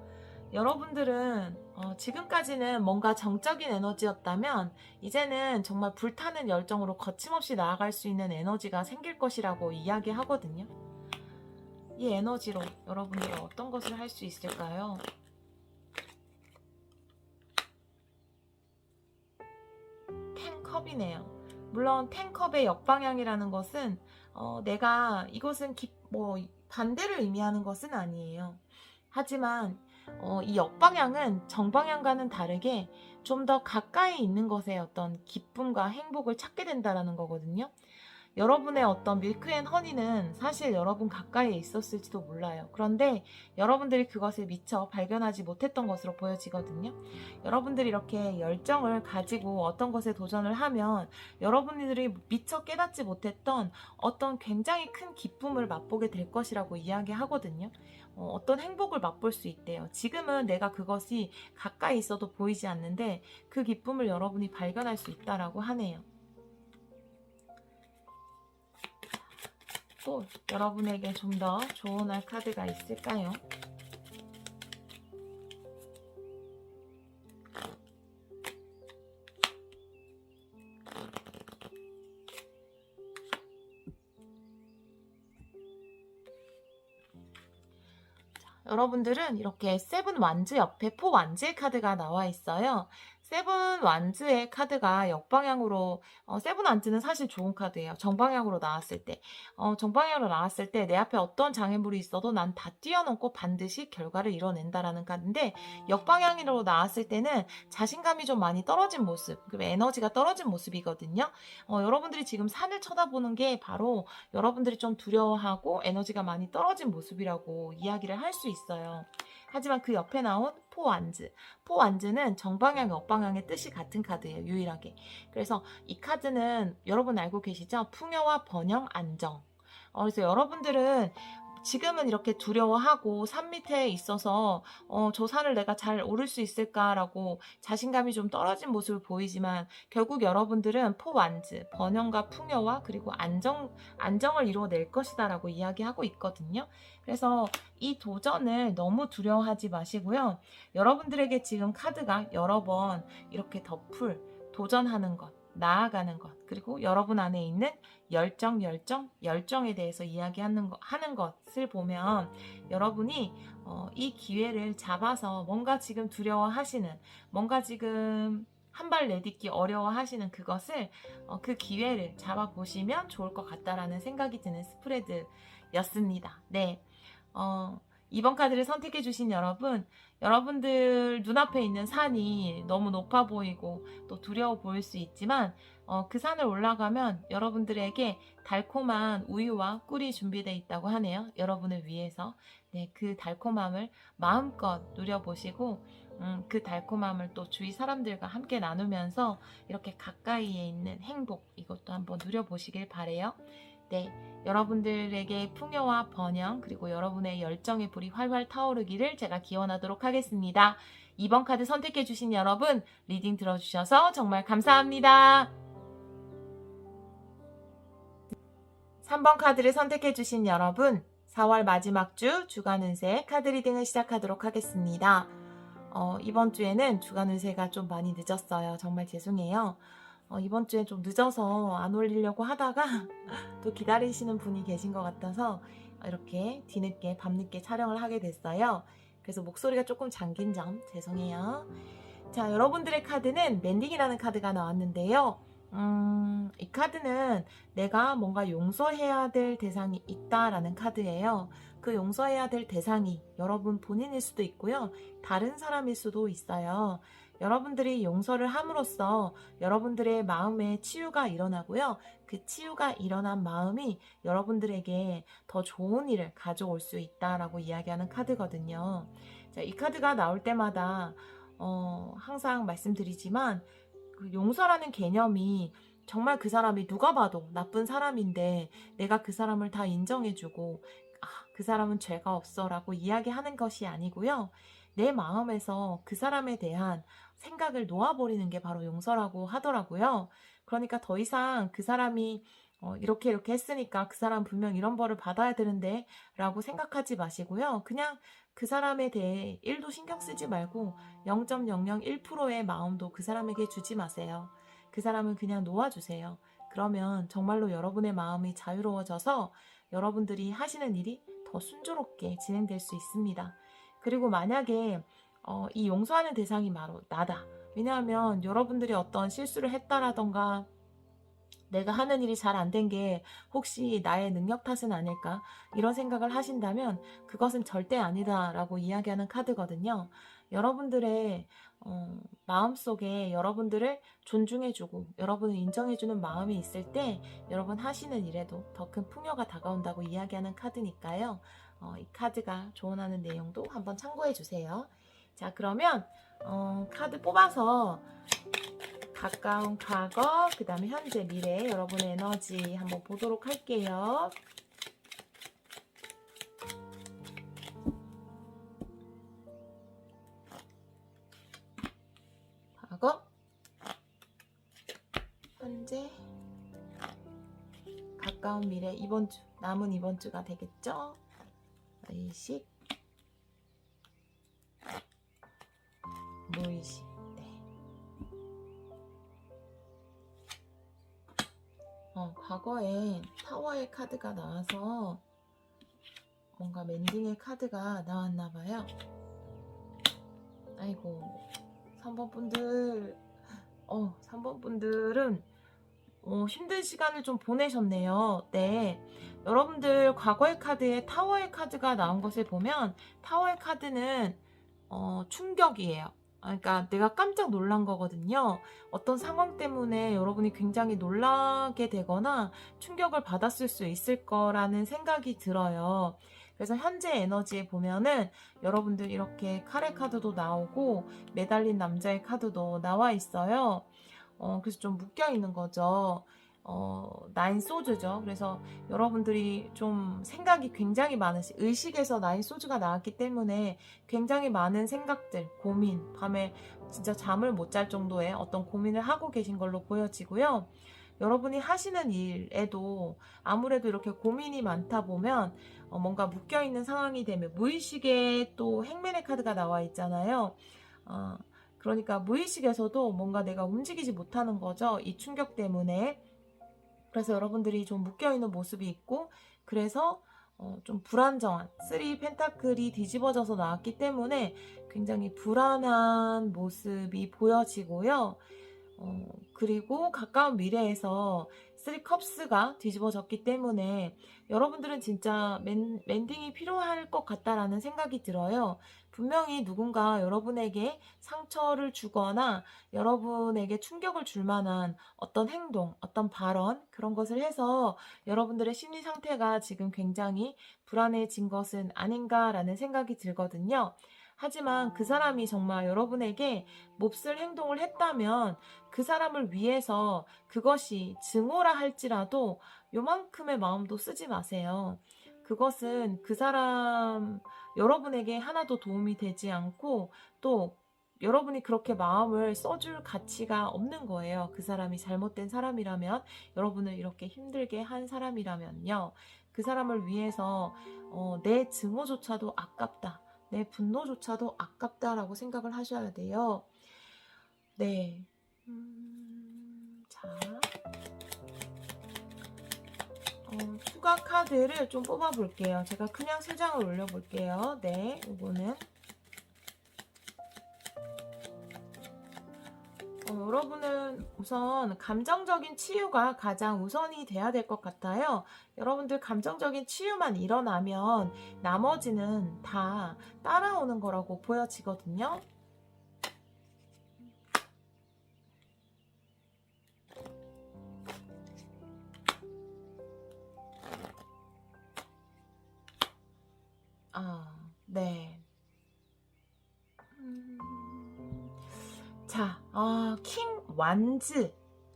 여러분들은 지금까지는 뭔가 정적인 에너지였다면, 이제는 정말 불타는 열정으로 거침없이 나아갈 수 있는 에너지가 생길 것이라고 이야기하거든요. 이 에너지로 여러분들은 어떤 것을 할 수 있을까요? 10컵이네요. 물론 10컵의 역방향이라는 것은 내가 이것은 반대를 의미하는 것은 아니에요. 하지만 이 역방향은 정방향과는 다르게 좀 더 가까이 있는 것에 어떤 기쁨과 행복을 찾게 된다는 거거든요. 여러분의 어떤 밀크 앤 허니는 사실 여러분 가까이에 있었을지도 몰라요. 그런데 여러분들이 그것을 미처 발견하지 못했던 것으로 보여지거든요. 여러분들이 이렇게 열정을 가지고 어떤 것에 도전을 하면 여러분들이 미처 깨닫지 못했던 어떤 굉장히 큰 기쁨을 맛보게 될 것이라고 이야기하거든요. 어떤 행복을 맛볼 수 있대요. 지금은 내가 그것이 가까이 있어도 보이지 않는데 그 기쁨을 여러분이 발견할 수 있다라고 하네요. 또 여러분에게 좀 더 좋은 카드가 있을까요? 여러분들은 이렇게 세븐 완즈 옆에 4 완즈의 카드가 나와 있어요. 세븐 완즈의 카드가 역방향으로, 세븐 완즈는 사실 좋은 카드예요. 정방향으로 나왔을 때. 정방향으로 나왔을 때 내 앞에 어떤 장애물이 있어도 난 다 뛰어넘고 반드시 결과를 이뤄낸다라는 카드인데, 역방향으로 나왔을 때는 자신감이 좀 많이 떨어진 모습, 그리고 에너지가 떨어진 모습이거든요. 여러분들이 지금 산을 쳐다보는 게 바로 여러분들이 좀 두려워하고 에너지가 많이 떨어진 모습이라고 이야기를 할 수 있어요. 하지만 그 옆에 나온 포완즈. 포완즈는 정방향, 역방향의 뜻이 같은 카드예요. 유일하게. 그래서 이 카드는 여러분 알고 계시죠? 풍요와 번영, 안정. 그래서 여러분들은 지금은 이렇게 두려워하고 산 밑에 있어서 저 산을 내가 잘 오를 수 있을까라고 자신감이 좀 떨어진 모습을 보이지만 결국 여러분들은 포완즈, 번영과 풍요와 그리고 안정을 이루어낼 것이다라고 이야기하고 있거든요. 그래서 이 도전을 너무 두려워하지 마시고요. 여러분들에게 지금 카드가 여러 번 이렇게 도전하는 것, 나아가는 것, 그리고 여러분 안에 있는 열정에 대해서 하는 것을 보면 여러분이 이 기회를 잡아서 뭔가 지금 두려워하시는, 뭔가 지금 한 발 내딛기 어려워하시는 그것을 그 기회를 잡아보시면 좋을 것 같다라는 생각이 드는 스프레드였습니다. 네. 이번 카드를 선택해 주신 여러분들 눈앞에 있는 산이 너무 높아 보이고 또 두려워 보일 수 있지만 그 산을 올라가면 여러분들에게 달콤한 우유와 꿀이 준비되어 있다고 하네요. 여러분을 위해서. 네, 그 달콤함을 마음껏 누려보시고 그 달콤함을 또 주위 사람들과 함께 나누면서 이렇게 가까이에 있는 행복, 이것도 한번 누려보시길 바래요. 네, 여러분들에게 풍요와 번영, 그리고 여러분의 열정의 불이 활활 타오르기를 제가 기원하도록 하겠습니다. 2번 카드 선택해주신 여러분, 리딩 들어주셔서 정말 감사합니다. 3번 카드를 선택해주신 여러분, 4월 마지막 주 주간 운세 카드 리딩을 시작하도록 하겠습니다. 이번 주에는 주간 운세가 좀 많이 늦었어요. 정말 죄송해요. 이번 주에 좀 늦어서 안 올리려고 하다가 또 기다리시는 분이 계신 것 같아서 이렇게 뒤늦게 밤늦게 촬영을 하게 됐어요. 그래서 목소리가 조금 잠긴 점 죄송해요. 자, 여러분들의 카드는 멘딩이라는 카드가 나왔는데요. 이 카드는 내가 뭔가 용서해야 될 대상이 있다라는 카드예요. 그 용서해야 될 대상이 여러분 본인일 수도 있고요. 다른 사람일 수도 있어요. 여러분들이 용서를 함으로써 여러분들의 마음에 치유가 일어나고요. 그 치유가 일어난 마음이 여러분들에게 더 좋은 일을 가져올 수 있다라고 이야기하는 카드거든요. 자, 이 카드가 나올 때마다 항상 말씀드리지만 그 용서라는 개념이 정말 그 사람이 누가 봐도 나쁜 사람인데 내가 그 사람을 다 인정해주고 그 사람은 죄가 없어라고 이야기하는 것이 아니고요. 내 마음에서 그 사람에 대한 생각을 놓아버리는 게 바로 용서라고 하더라고요. 그러니까 더 이상 그 사람이 이렇게 했으니까 그 사람 분명 이런 벌을 받아야 되는데 라고 생각하지 마시고요. 그냥 그 사람에 대해 1도 신경 쓰지 말고 0.001%의 마음도 그 사람에게 주지 마세요. 그 사람은 그냥 놓아주세요. 그러면 정말로 여러분의 마음이 자유로워져서 여러분들이 하시는 일이 더 순조롭게 진행될 수 있습니다. 그리고 만약에 이 용서하는 대상이 바로 나다. 왜냐하면 여러분들이 어떤 실수를 했다라던가 내가 하는 일이 잘 안 된 게 혹시 나의 능력 탓은 아닐까? 이런 생각을 하신다면 그것은 절대 아니다라고 이야기하는 카드거든요. 여러분들의 마음속에 여러분들을 존중해주고 여러분을 인정해주는 마음이 있을 때 여러분 하시는 일에도 더 큰 풍요가 다가온다고 이야기하는 카드니까요. 이 카드가 조언하는 내용도 한번 참고해주세요. 자, 그러면 카드 뽑아서 가까운 과거, 그 다음에 현재, 미래 여러분의 에너지 한번 보도록 할게요. 과거, 현재, 가까운 미래, 이번 주, 남은 이번 주가 되겠죠? 의식, 무의식. 과거에 타워의 카드가 나와서 뭔가 멘딩의 카드가 나왔나봐요. 아이고, 3번 분들, 3번 분들은 힘든 시간을 좀 보내셨네요. 네. 여러분들 과거의 카드에 타워의 카드가 나온 것을 보면 타워의 카드는 충격이에요. 그러니까 내가 깜짝 놀란 거거든요. 어떤 상황 때문에 여러분이 굉장히 놀라게 되거나 충격을 받았을 수 있을 거라는 생각이 들어요. 그래서 현재 에너지에 보면은 여러분들 이렇게 카레 카드도 나오고 매달린 남자의 카드도 나와 있어요. 그래서 좀 묶여 있는 거죠. 나인 소주죠. 그래서 여러분들이 좀 생각이 굉장히 의식에서 나인 소주가 나왔기 때문에 굉장히 많은 생각들, 고민, 밤에 진짜 잠을 못 잘 정도의 어떤 고민을 하고 계신 걸로 보여지고요. 여러분이 하시는 일에도 아무래도 이렇게 고민이 많다 보면 뭔가 묶여 있는 상황이 되면 무의식에 또 행맨의 카드가 나와 있잖아요. 그러니까 무의식에서도 뭔가 내가 움직이지 못하는 거죠. 이 충격 때문에. 그래서 여러분들이 좀 묶여있는 모습이 있고, 그래서 좀 불안정한 3 펜타클이 뒤집어져서 나왔기 때문에 굉장히 불안한 모습이 보여지고요. 그리고 가까운 미래에서 3 컵스가 뒤집어졌기 때문에 여러분들은 진짜 멘딩이 필요할 것 같다라는 생각이 들어요. 분명히 누군가 여러분에게 상처를 주거나 여러분에게 충격을 줄 만한 어떤 행동, 어떤 발언, 그런 것을 해서 여러분들의 심리 상태가 지금 굉장히 불안해진 것은 아닌가라는 생각이 들거든요. 하지만 그 사람이 정말 여러분에게 몹쓸 행동을 했다면 그 사람을 위해서 그것이 증오라 할지라도 요만큼의 마음도 쓰지 마세요. 그것은 그 사람, 여러분에게 하나도 도움이 되지 않고 또 여러분이 그렇게 마음을 써줄 가치가 없는 거예요. 그 사람이 잘못된 사람이라면, 여러분을 이렇게 힘들게 한 사람이라면요. 그 사람을 위해서 내 증오조차도 아깝다. 내 분노조차도 아깝다라고 생각을 하셔야 돼요. 네. 자. 추가 카드를 좀 뽑아볼게요. 제가 그냥 3장을 올려볼게요. 네, 이거는. 여러분은 우선 감정적인 치유가 가장 우선이 돼야 될 것 같아요. 여러분들 감정적인 치유만 일어나면 나머지는 다 따라오는 거라고 보여지거든요. 네. 자, 킹 완즈.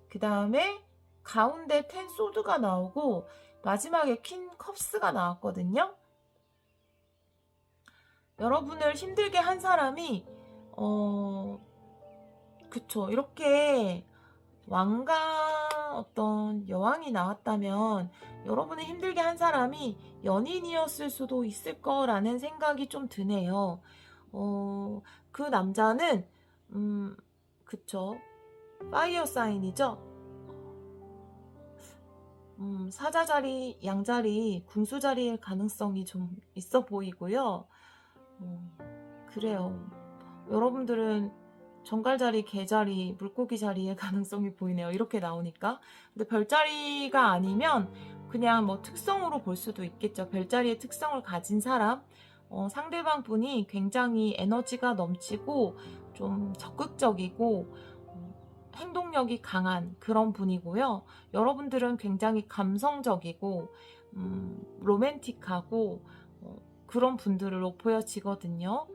그 다음에 가운데 10 소드가 나오고 마지막에 퀸 컵스가 나왔거든요. 여러분을 힘들게 한 사람이 그쵸. 이렇게 왕과 어떤 여왕이 나왔다면 여러분을 힘들게 한 사람이 연인이었을 수도 있을 거라는 생각이 좀 드네요. 그 남자는 그쵸. 파이어 사인이죠. 사자자리, 양자리, 궁수자리일 가능성이 좀 있어 보이고요. 그래요. 여러분들은 정갈자리, 개자리, 물고기 자리의 가능성이 보이네요. 이렇게 나오니까. 근데 별자리가 아니면 그냥 뭐 특성으로 볼 수도 있겠죠. 별자리의 특성을 가진 사람, 상대방 분이 굉장히 에너지가 넘치고 좀 적극적이고 행동력이 강한 그런 분이고요. 여러분들은 굉장히 감성적이고 로맨틱하고 그런 분들로 보여지거든요.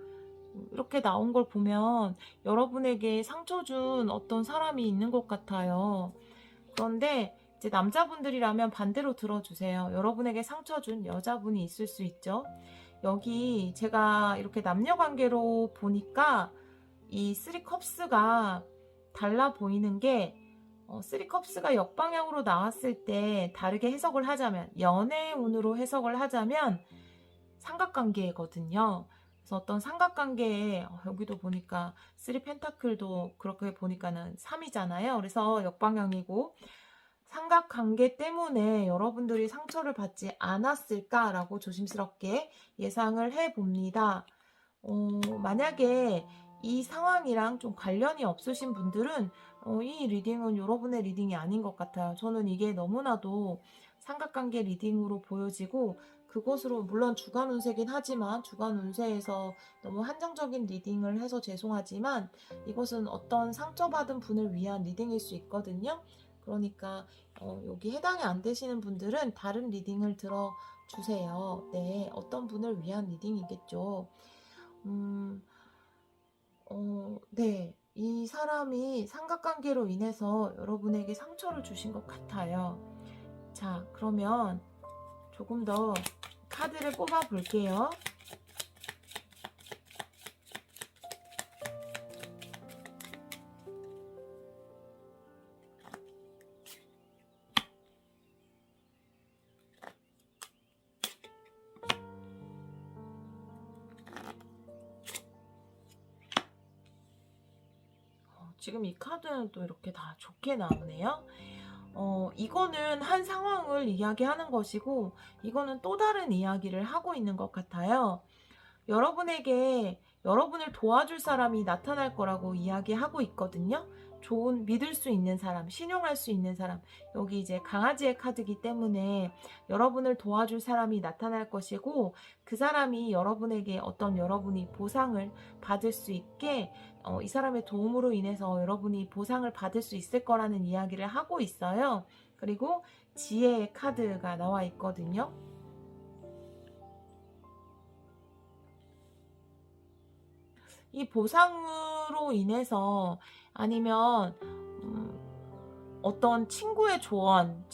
이렇게 나온 걸 보면 여러분에게 상처 준 어떤 사람이 있는 것 같아요. 그런데 이제 남자분들이라면 반대로 들어주세요. 여러분에게 상처 준 여자분이 있을 수 있죠. 여기 제가 이렇게 남녀 관계로 보니까 이 3 컵스가 달라 보이는 게 3 컵스가 역방향으로 나왔을 때 다르게 해석을 하자면, 연애 운으로 해석을 하자면 삼각관계거든요. 그래서 어떤 삼각관계에 여기도 보니까 3 펜타클도 그렇게 보니까는 3이잖아요. 그래서 역방향이고 삼각관계 때문에 여러분들이 상처를 받지 않았을까라고 조심스럽게 예상을 해봅니다. 만약에 이 상황이랑 좀 관련이 없으신 분들은 이 리딩은 여러분의 리딩이 아닌 것 같아요. 저는 이게 너무나도 삼각관계 리딩으로 보여지고 그것으로 물론 주간 운세긴 하지만 주간 운세에서 너무 한정적인 리딩을 해서 죄송하지만 이것은 어떤 상처받은 분을 위한 리딩일 수 있거든요. 그러니까 여기 해당이 안 되시는 분들은 다른 리딩을 들어주세요. 네, 어떤 분을 위한 리딩이겠죠. 네. 이 사람이 삼각관계로 인해서 여러분에게 상처를 주신 것 같아요. 자, 그러면 조금 더 카드를 뽑아 볼게요. 지금 이 카드는 또 이렇게 다 좋게 나오네요. 이거는 한 상황을 이야기하는 것이고, 이거는 또 다른 이야기를 하고 있는 것 같아요. 여러분에게 여러분을 도와줄 사람이 나타날 거라고 이야기하고 있거든요. 좋은 믿을 수 있는 사람, 신용할 수 있는 사람. 여기 이제 강아지의 카드이기 때문에 여러분을 도와줄 사람이 나타날 것이고 그 사람이 여러분에게 어떤 여러분이 보상을 받을 수 있게 이 사람의 도움으로 인해서 여러분이 보상을 받을 수 있을 거라는 이야기를 하고 있어요. 그리고 지혜의 카드가 나와 있거든요. 이 보상으로 인해서 아니면 어떤 친구의 조언,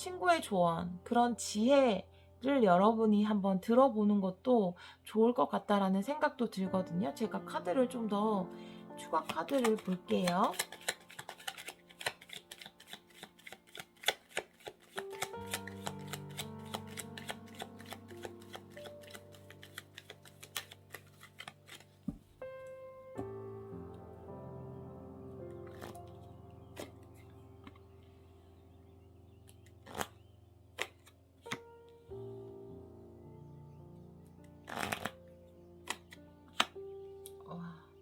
그런 지혜를 여러분이 한번 들어보는 것도 좋을 것 같다라는 생각도 들거든요. 제가 카드를 좀 더 추가 카드를 볼게요.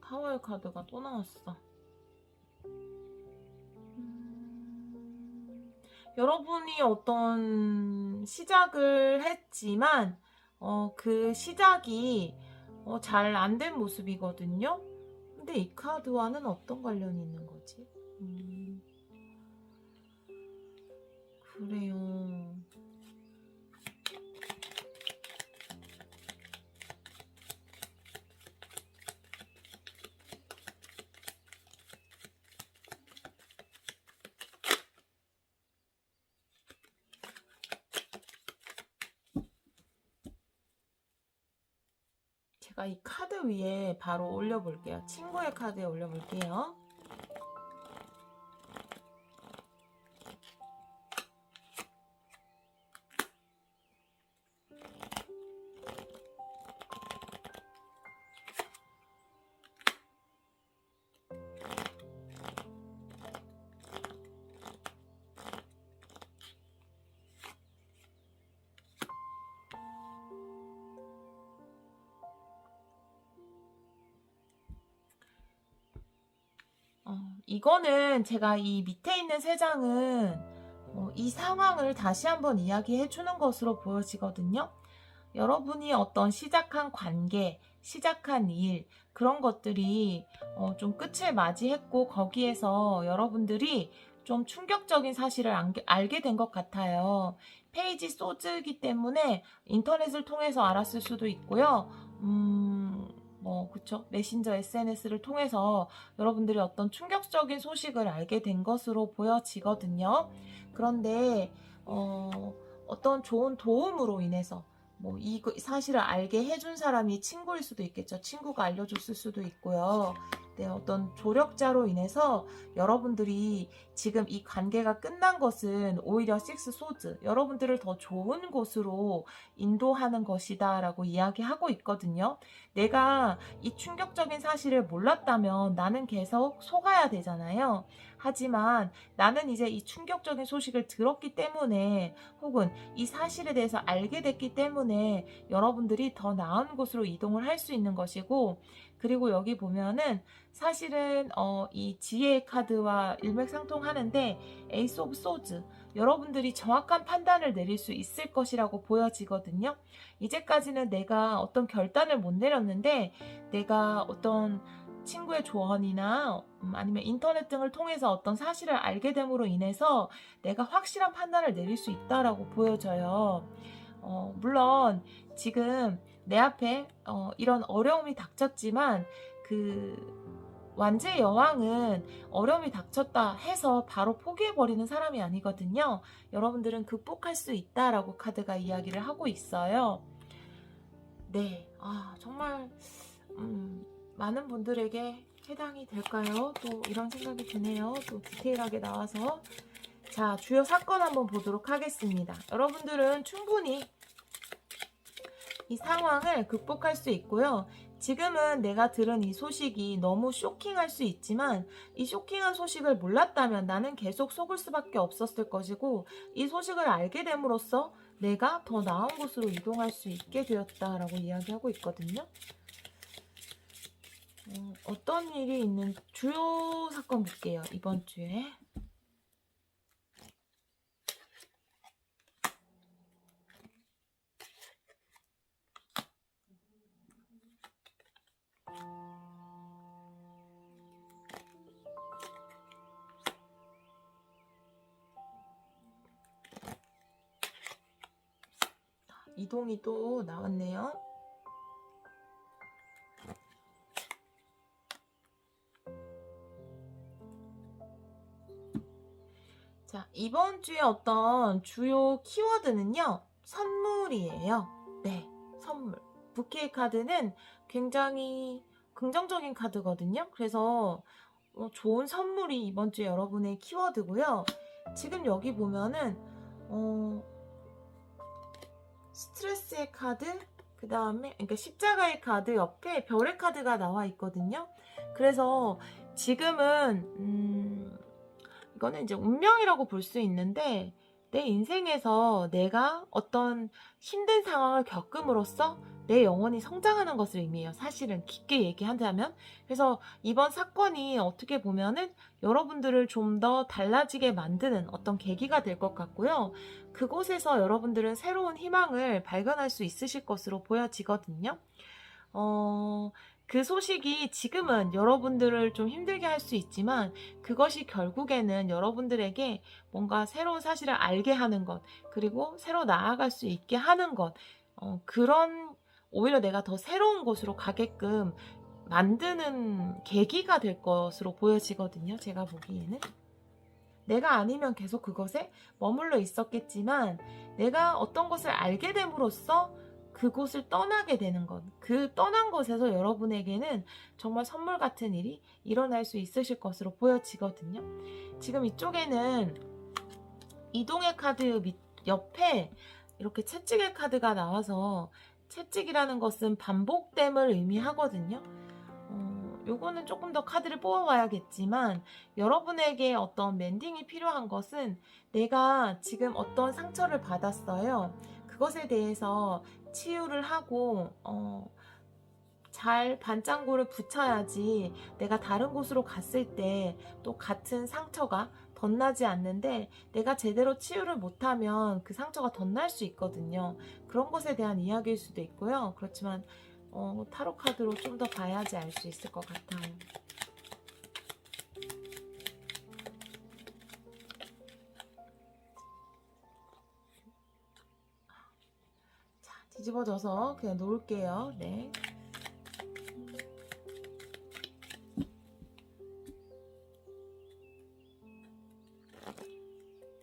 타워의 카드가 또 나왔어. 여러분이 어떤 시작을 했지만 그 시작이 잘 안 된 모습이거든요. 근데 이 카드와는 어떤 관련이 있는 거지? 그래요. 제가 이 카드 위에 바로 올려볼게요. 친구의 카드에 올려볼게요. 이거는 제가 이 밑에 있는 세 장은 이 상황을 다시 한번 이야기해 주는 것으로 보여지거든요. 여러분이 어떤 시작한 관계, 시작한 일, 그런 것들이 좀 끝을 맞이했고 거기에서 여러분들이 좀 충격적인 사실을 알게 된 것 같아요. 페이지 소즈이기 때문에 인터넷을 통해서 알았을 수도 있고요. 그쵸. 메신저 SNS를 통해서 여러분들이 어떤 충격적인 소식을 알게 된 것으로 보여지거든요. 그런데, 어떤 좋은 도움으로 인해서, 이 사실을 알게 해준 사람이 친구일 수도 있겠죠. 친구가 알려줬을 수도 있고요. 네, 어떤 조력자로 인해서 여러분들이 지금 이 관계가 끝난 것은 오히려 식스 소드, 여러분들을 더 좋은 곳으로 인도하는 것이다 라고 이야기하고 있거든요. 내가 이 충격적인 사실을 몰랐다면 나는 계속 속아야 되잖아요. 하지만 나는 이제 이 충격적인 소식을 들었기 때문에 혹은 이 사실에 대해서 알게 됐기 때문에 여러분들이 더 나은 곳으로 이동을 할 수 있는 것이고, 그리고 여기 보면은 사실은 이 지혜의 카드와 일맥상통하는데 에이스 오브 소즈, 여러분들이 정확한 판단을 내릴 수 있을 것이라고 보여지거든요. 이제까지는 내가 어떤 결단을 못 내렸는데 내가 어떤 친구의 조언이나 아니면 인터넷 등을 통해서 어떤 사실을 알게 됨으로 인해서 내가 확실한 판단을 내릴 수 있다라고 보여져요. 물론 지금 내 앞에 이런 어려움이 닥쳤지만 그 완제 여왕은 어려움이 닥쳤다 해서 바로 포기해버리는 사람이 아니거든요. 여러분들은 극복할 수 있다라고 카드가 이야기를 하고 있어요. 네, 정말 많은 분들에게 해당이 될까요? 또 이런 생각이 드네요. 또 디테일하게 나와서. 자, 주요 사건 한번 보도록 하겠습니다. 여러분들은 충분히 이 상황을 극복할 수 있고요. 지금은 내가 들은 이 소식이 너무 쇼킹할 수 있지만 이 쇼킹한 소식을 몰랐다면 나는 계속 속을 수밖에 없었을 것이고 이 소식을 알게 됨으로써 내가 더 나은 곳으로 이동할 수 있게 되었다라고 이야기하고 있거든요. 어떤 일이 있는 주요 사건 볼게요. 이번 주에. 이동이 또 나왔네요. 자, 이번 주에 어떤 주요 키워드는요, 선물이에요. 네, 선물. 부케 카드는 굉장히 긍정적인 카드거든요. 그래서 좋은 선물이 이번 주에 여러분의 키워드고요. 지금 여기 보면은 스트레스의 카드, 그 다음에 그러니까 십자가의 카드 옆에 별의 카드가 나와 있거든요. 그래서 지금은 이거는 이제 운명이라고 볼 수 있는데 내 인생에서 내가 어떤 힘든 상황을 겪음으로써 내 영혼이 성장하는 것을 의미해요. 사실은 깊게 얘기한다면. 그래서 이번 사건이 어떻게 보면은 여러분들을 좀 더 달라지게 만드는 어떤 계기가 될 것 같고요. 그곳에서 여러분들은 새로운 희망을 발견할 수 있으실 것으로 보여지거든요. 그 소식이 지금은 여러분들을 좀 힘들게 할 수 있지만 그것이 결국에는 여러분들에게 뭔가 새로운 사실을 알게 하는 것, 그리고 새로 나아갈 수 있게 하는 것, 그런 오히려 내가 더 새로운 곳으로 가게끔 만드는 계기가 될 것으로 보여지거든요. 제가 보기에는. 내가 아니면 계속 그것에 머물러 있었겠지만 내가 어떤 것을 알게 됨으로써 그곳을 떠나게 되는 것, 그 떠난 곳에서 여러분에게는 정말 선물 같은 일이 일어날 수 있으실 것으로 보여지거든요. 지금 이쪽에는 이동의 카드 옆에 이렇게 채찍의 카드가 나와서 채찍이라는 것은 반복됨을 의미하거든요. 요거는 조금 더 카드를 뽑아봐야겠지만 여러분에게 어떤 멘딩이 필요한 것은 내가 지금 어떤 상처를 받았어요. 그것에 대해서 치유를 하고 잘 반창고를 붙여야지 내가 다른 곳으로 갔을 때 또 같은 상처가 덧나지 않는데 내가 제대로 치유를 못하면 그 상처가 덧날 수 있거든요. 그런 것에 대한 이야기일 수도 있고요. 그렇지만 타로 카드로 좀 더 봐야지 알 수 있을 것 같아요. 자, 뒤집어져서 그냥 놓을게요. 네.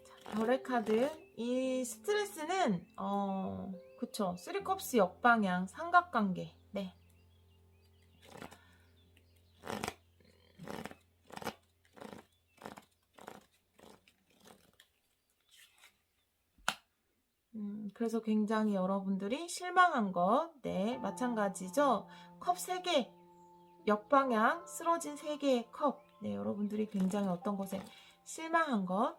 자, 별의 카드. 이 스트레스는 그쵸. 3컵스 역방향 삼각관계. 네. 그래서 굉장히 여러분들이 실망한 것, 네, 마찬가지죠. 컵 3개, 역방향 쓰러진 3개의 컵, 네, 여러분들이 굉장히 어떤 것에 실망한 것,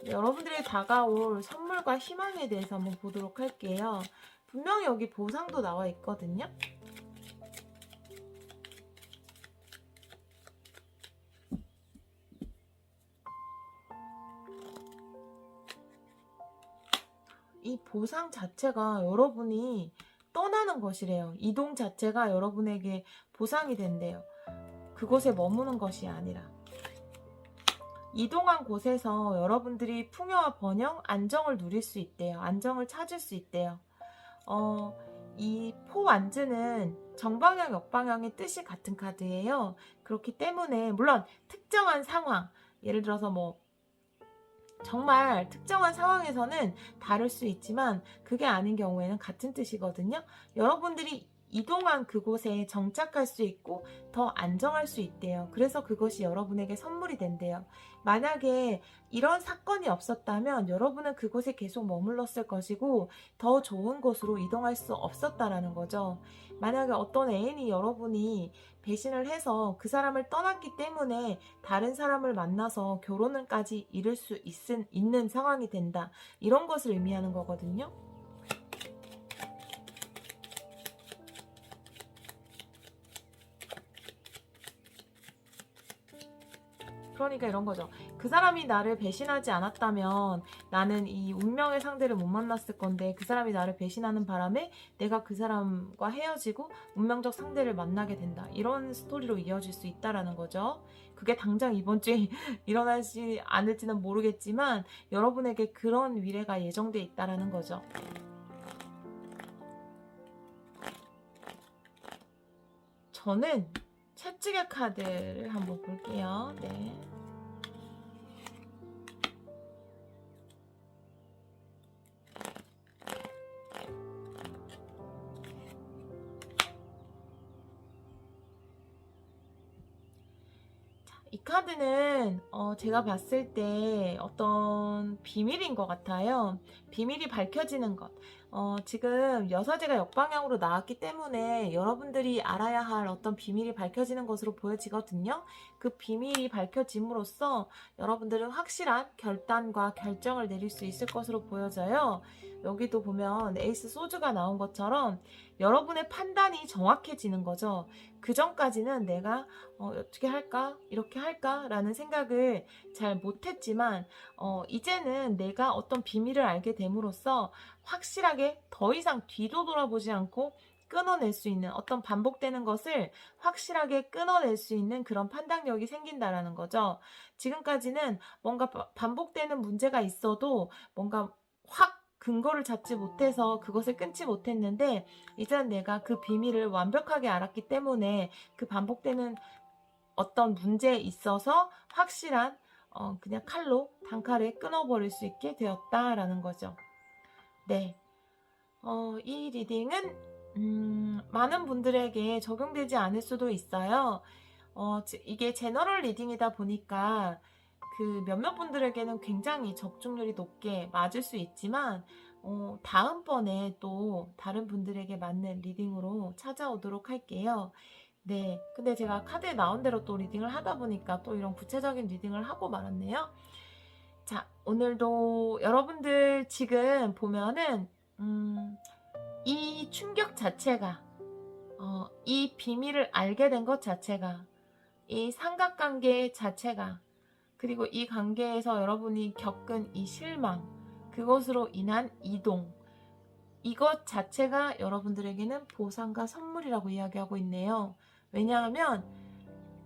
네, 여러분들이 다가올 선물과 희망에 대해서 한번 보도록 할게요. 분명히 여기 보상도 나와 있거든요. 이 보상 자체가 여러분이 떠나는 것이래요. 이동 자체가 여러분에게 보상이 된대요. 그곳에 머무는 것이 아니라. 이동한 곳에서 여러분들이 풍요와 번영, 안정을 누릴 수 있대요. 안정을 찾을 수 있대요. 이 포완즈는 정방향, 역방향의 뜻이 같은 카드예요. 그렇기 때문에 물론 특정한 상황, 예를 들어서 뭐 정말 특정한 상황에서는 다를 수 있지만 그게 아닌 경우에는 같은 뜻이거든요. 여러분들이 이동한 그곳에 정착할 수 있고 더 안정할 수 있대요. 그래서 그것이 여러분에게 선물이 된대요. 만약에 이런 사건이 없었다면 여러분은 그곳에 계속 머물렀을 것이고 더 좋은 곳으로 이동할 수 없었다라는 거죠. 만약에 어떤 애인이 여러분이 배신을 해서 그 사람을 떠났기 때문에 다른 사람을 만나서 결혼은까지 이룰 수 있는 상황이 된다. 이런 것을 의미하는 거거든요. 그러니까 이런 거죠. 그 사람이 나를 배신하지 않았다면 나는 이 운명의 상대를 못 만났을 건데 그 사람이 나를 배신하는 바람에 내가 그 사람과 헤어지고 운명적 상대를 만나게 된다. 이런 스토리로 이어질 수 있다라는 거죠. 그게 당장 이번 주에 일어나지 않을지는 모르겠지만 여러분에게 그런 미래가 예정돼 있다라는 거죠. 저는 채찍의 카드를 한번 볼게요. 네. 이 카드는 제가 봤을 때 어떤 비밀인 것 같아요. 비밀이 밝혀지는 것. 지금 여사제가 역방향으로 나왔기 때문에 여러분들이 알아야 할 어떤 비밀이 밝혀지는 것으로 보여지거든요. 그 비밀이 밝혀짐으로써 여러분들은 확실한 결단과 결정을 내릴 수 있을 것으로 보여져요. 여기도 보면 에이스 소주가 나온 것처럼 여러분의 판단이 정확해지는 거죠. 그 전까지는 내가 어떻게 할까? 이렇게 할까? 라는 생각을 잘 못했지만 이제는 내가 어떤 비밀을 알게 됨으로써 확실하게 더 이상 뒤도 돌아보지 않고 끊어낼 수 있는 어떤 반복되는 것을 확실하게 끊어낼 수 있는 그런 판단력이 생긴다라는 거죠. 지금까지는 뭔가 반복되는 문제가 있어도 뭔가 확 근거를 잡지 못해서 그것을 끊지 못했는데 이제는 내가 그 비밀을 완벽하게 알았기 때문에 그 반복되는 어떤 문제에 있어서 확실한 그냥 칼로 단칼에 끊어버릴 수 있게 되었다라는 거죠. 네. 이 리딩은 많은 분들에게 적용되지 않을 수도 있어요. 이게 제너럴 리딩이다 보니까 그 몇몇 분들에게는 굉장히 적중률이 높게 맞을 수 있지만 다음번에 또 다른 분들에게 맞는 리딩으로 찾아오도록 할게요. 네, 근데 제가 카드에 나온 대로 또 리딩을 하다 보니까 또 이런 구체적인 리딩을 하고 말았네요. 자, 오늘도 여러분들 지금 보면은 이 충격 자체가 이 비밀을 알게 된 것 자체가 이 삼각관계 자체가 그리고 이 관계에서 여러분이 겪은 이 실망 그것으로 인한 이동 이것 자체가 여러분들에게는 보상과 선물이라고 이야기하고 있네요. 왜냐하면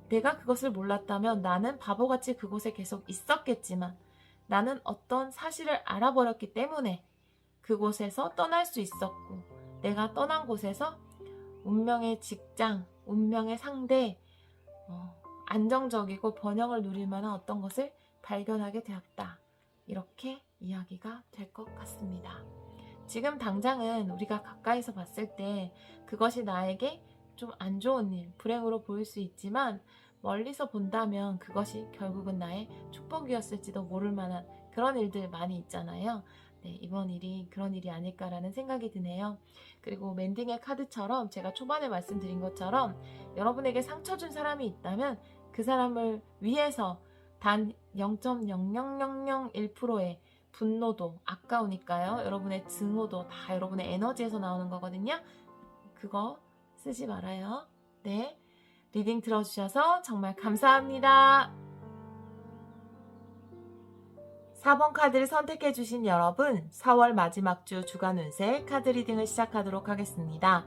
내가 그것을 몰랐다면 나는 바보같이 그곳에 계속 있었겠지만 나는 어떤 사실을 알아버렸기 때문에 그곳에서 떠날 수 있었고 내가 떠난 곳에서 운명의 직장, 운명의 상대, 안정적이고 번영을 누릴 만한 어떤 것을 발견하게 되었다. 이렇게 이야기가 될 것 같습니다. 지금 당장은 우리가 가까이서 봤을 때 그것이 나에게 좀 안 좋은 일, 불행으로 보일 수 있지만 멀리서 본다면 그것이 결국은 나의 축복이었을지도 모를 만한 그런 일들 많이 있잖아요. 네, 이번 일이 그런 일이 아닐까라는 생각이 드네요. 그리고 멘딩의 카드처럼 제가 초반에 말씀드린 것처럼 여러분에게 상처 준 사람이 있다면 그 사람을 위해서 단 0.00001%의 분노도 아까우니까요. 여러분의 증오도 다 여러분의 에너지에서 나오는 거거든요. 그거 쓰지 말아요. 네. 리딩 들어주셔서 정말 감사합니다. 4번 카드를 선택해주신 여러분, 4월 마지막 주 주간 운세 카드 리딩을 시작하도록 하겠습니다.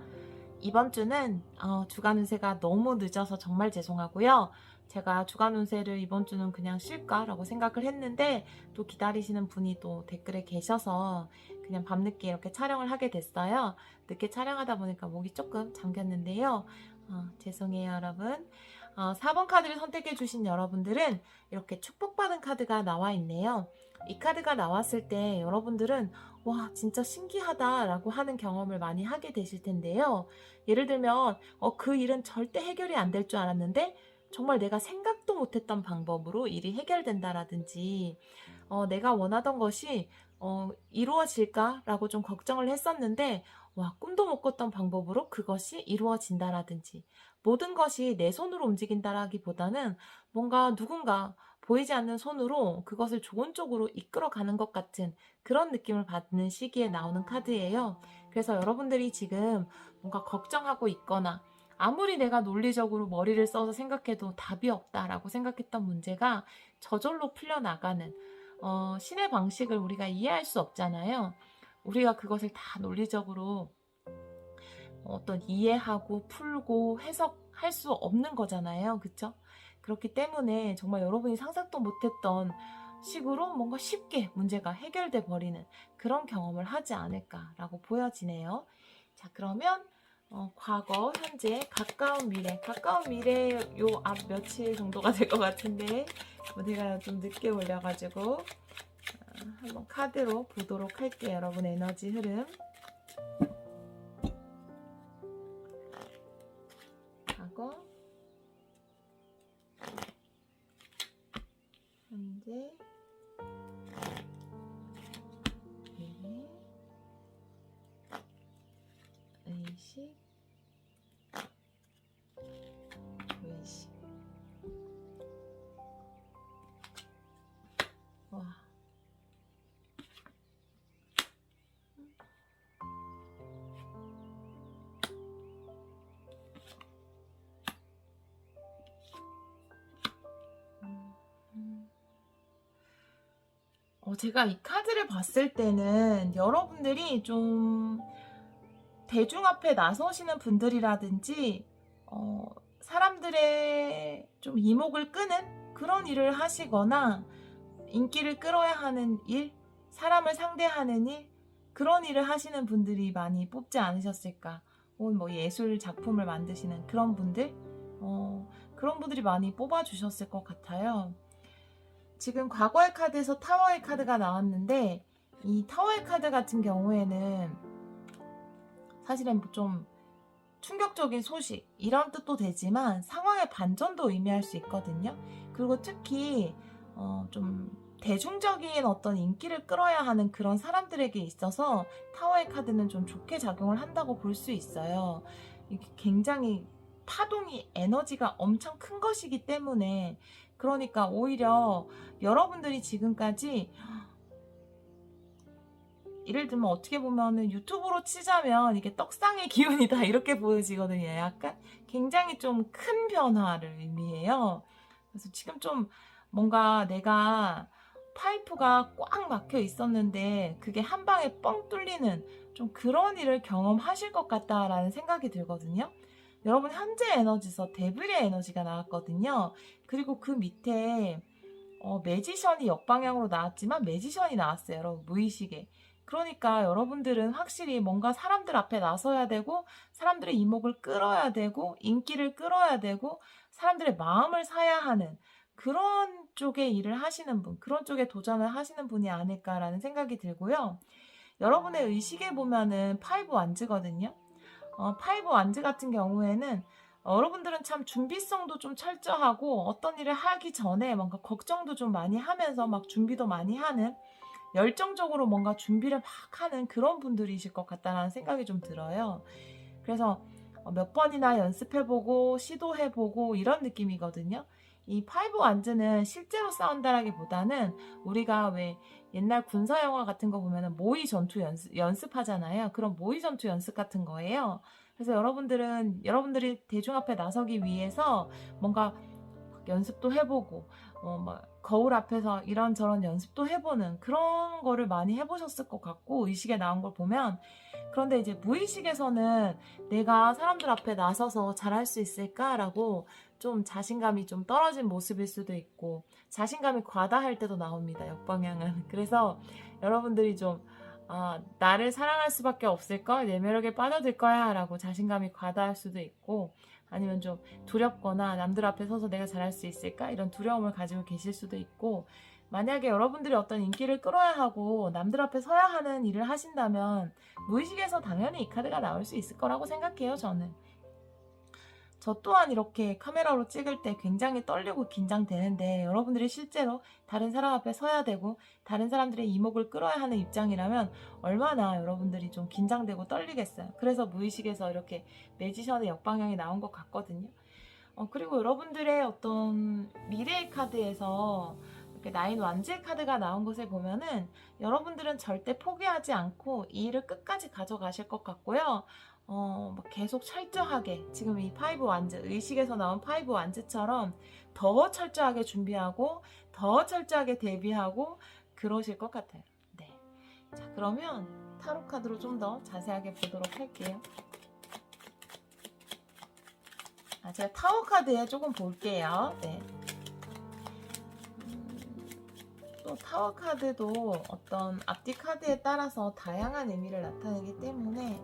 이번 주는 주간 운세가 너무 늦어서 정말 죄송하고요. 제가 주간 운세를 이번 주는 그냥 쉴까라고 생각을 했는데 또 기다리시는 분이 또 댓글에 계셔서 그냥 밤늦게 이렇게 촬영을 하게 됐어요. 늦게 촬영하다 보니까 목이 조금 잠겼는데요. 죄송해요, 여러분. 4번 카드를 선택해 주신 여러분들은 이렇게 축복받은 카드가 나와 있네요. 이 카드가 나왔을 때 여러분들은 와, 진짜 신기하다 라고 하는 경험을 많이 하게 되실 텐데요. 예를 들면 그 일은 절대 해결이 안 될 줄 알았는데 정말 내가 생각도 못했던 방법으로 일이 해결된다라든지 내가 원하던 것이 이루어질까라고 좀 걱정을 했었는데 와, 꿈도 못 꿨던 방법으로 그것이 이루어진다라든지 모든 것이 내 손으로 움직인다라기보다는 뭔가 누군가 보이지 않는 손으로 그것을 좋은 쪽으로 이끌어가는 것 같은 그런 느낌을 받는 시기에 나오는 카드예요. 그래서 여러분들이 지금 뭔가 걱정하고 있거나 아무리 내가 논리적으로 머리를 써서 생각해도 답이 없다라고 생각했던 문제가 저절로 풀려나가는 신의 방식을 우리가 이해할 수 없잖아요. 우리가 그것을 다 논리적으로 어떤 이해하고 풀고 해석할 수 없는 거잖아요. 그쵸? 그렇기 때문에 정말 여러분이 상상도 못했던 식으로 뭔가 쉽게 문제가 해결돼 버리는 그런 경험을 하지 않을까라고 보여지네요. 자, 그러면 과거, 현재, 가까운 미래 요 앞 며칠 정도가 될 것 같은데 제가 좀 늦게 올려가지고 한번 카드로 보도록 할게요. 여러분 에너지 흐름. 과거, 현재, 미래, 의식, 무의식. 와. 제가 이 카드를 봤을 때는 여러분들이 좀 대중 앞에 나서시는 분들이라든지 사람들의 좀 이목을 끄는 그런 일을 하시거나 인기를 끌어야 하는 일, 사람을 상대하는 일, 그런 일을 하시는 분들이 많이 뽑지 않으셨을까. 혹은 뭐 예술 작품을 만드시는 그런 분들, 그런 분들이 많이 뽑아주셨을 것 같아요. 지금 과거의 카드에서 타워의 카드가 나왔는데 이 타워의 카드 같은 경우에는 사실은 좀 충격적인 소식 이런 뜻도 되지만 상황의 반전도 의미할 수 있거든요. 그리고 특히 좀 대중적인 어떤 인기를 끌어야 하는 그런 사람들에게 있어서 타워의 카드는 좀 좋게 작용을 한다고 볼 수 있어요. 이게 굉장히 파동이 에너지가 엄청 큰 것이기 때문에 그러니까 오히려 여러분들이 지금까지 예를 들면 어떻게 보면은 유튜브로 치자면 이게 떡상의 기운이다 이렇게 보여지거든요. 약간 굉장히 좀 큰 변화를 의미해요. 그래서 지금 좀 뭔가 내가 파이프가 꽉 막혀 있었는데 그게 한 방에 뻥 뚫리는 좀 그런 일을 경험하실 것 같다라는 생각이 들거든요. 여러분 현재 에너지에서 데빌의 에너지가 나왔거든요. 그리고 그 밑에 매지션이 역방향으로 나왔지만 매지션이 나왔어요. 여러분 무의식에. 그러니까 여러분들은 확실히 뭔가 사람들 앞에 나서야 되고 사람들의 이목을 끌어야 되고 인기를 끌어야 되고 사람들의 마음을 사야 하는 그런 쪽의 일을 하시는 분, 그런 쪽에 도전을 하시는 분이 아닐까라는 생각이 들고요. 여러분의 의식에 보면은 파이브 완즈거든요. 파이브 완즈 같은 경우에는 여러분들은 참 준비성도 좀 철저하고 어떤 일을 하기 전에 뭔가 걱정도 좀 많이 하면서 막 준비도 많이 하는 열정적으로 뭔가 준비를 막 하는 그런 분들이실 것 같다는 생각이 좀 들어요. 그래서 몇 번이나 연습해보고 시도해보고 이런 느낌이거든요. 이 파이브 완즈는 실제로 싸운다라기보다는 우리가 왜 옛날 군사 영화 같은 거 보면은 모의 전투 연습하잖아요. 그런 모의 전투 연습 같은 거예요. 그래서 여러분들이 대중 앞에 나서기 위해서 뭔가 연습도 해보고 막 거울 앞에서 이런저런 연습도 해보는 그런 거를 많이 해보셨을 것 같고, 의식에 나온 걸 보면. 그런데 이제 무의식에서는 내가 사람들 앞에 나서서 잘할 수 있을까라고 좀 자신감이 좀 떨어진 모습일 수도 있고, 자신감이 과다할 때도 나옵니다, 역방향은. 그래서 여러분들이 좀 나를 사랑할 수밖에 없을걸? 내 매력에 빠져들 거야 라고 자신감이 과다할 수도 있고, 아니면 좀 두렵거나 남들 앞에 서서 내가 잘할 수 있을까? 이런 두려움을 가지고 계실 수도 있고, 만약에 여러분들이 어떤 인기를 끌어야 하고 남들 앞에 서야 하는 일을 하신다면 무의식에서 당연히 이 카드가 나올 수 있을 거라고 생각해요, 저는. 저 또한 이렇게 카메라로 찍을 때 굉장히 떨리고 긴장되는데, 여러분들이 실제로 다른 사람 앞에 서야 되고 다른 사람들의 이목을 끌어야 하는 입장이라면 얼마나 여러분들이 좀 긴장되고 떨리겠어요. 그래서 무의식에서 이렇게 매지션의 역방향이 나온 것 같거든요. 그리고 여러분들의 어떤 미래의 카드에서 이렇게 나인 완즈의 카드가 나온 것을 보면은 여러분들은 절대 포기하지 않고 이 일을 끝까지 가져가실 것 같고요. 막 계속 철저하게, 지금 이 파이브 완즈, 의식에서 나온 파이브 완즈처럼 더 철저하게 준비하고 더 철저하게 대비하고 그러실 것 같아요. 네. 자, 그러면 타로 카드로 좀 더 자세하게 보도록 할게요. 제가 타워 카드에 조금 볼게요. 네. 또 타워 카드도 어떤 앞뒤 카드에 따라서 다양한 의미를 나타내기 때문에,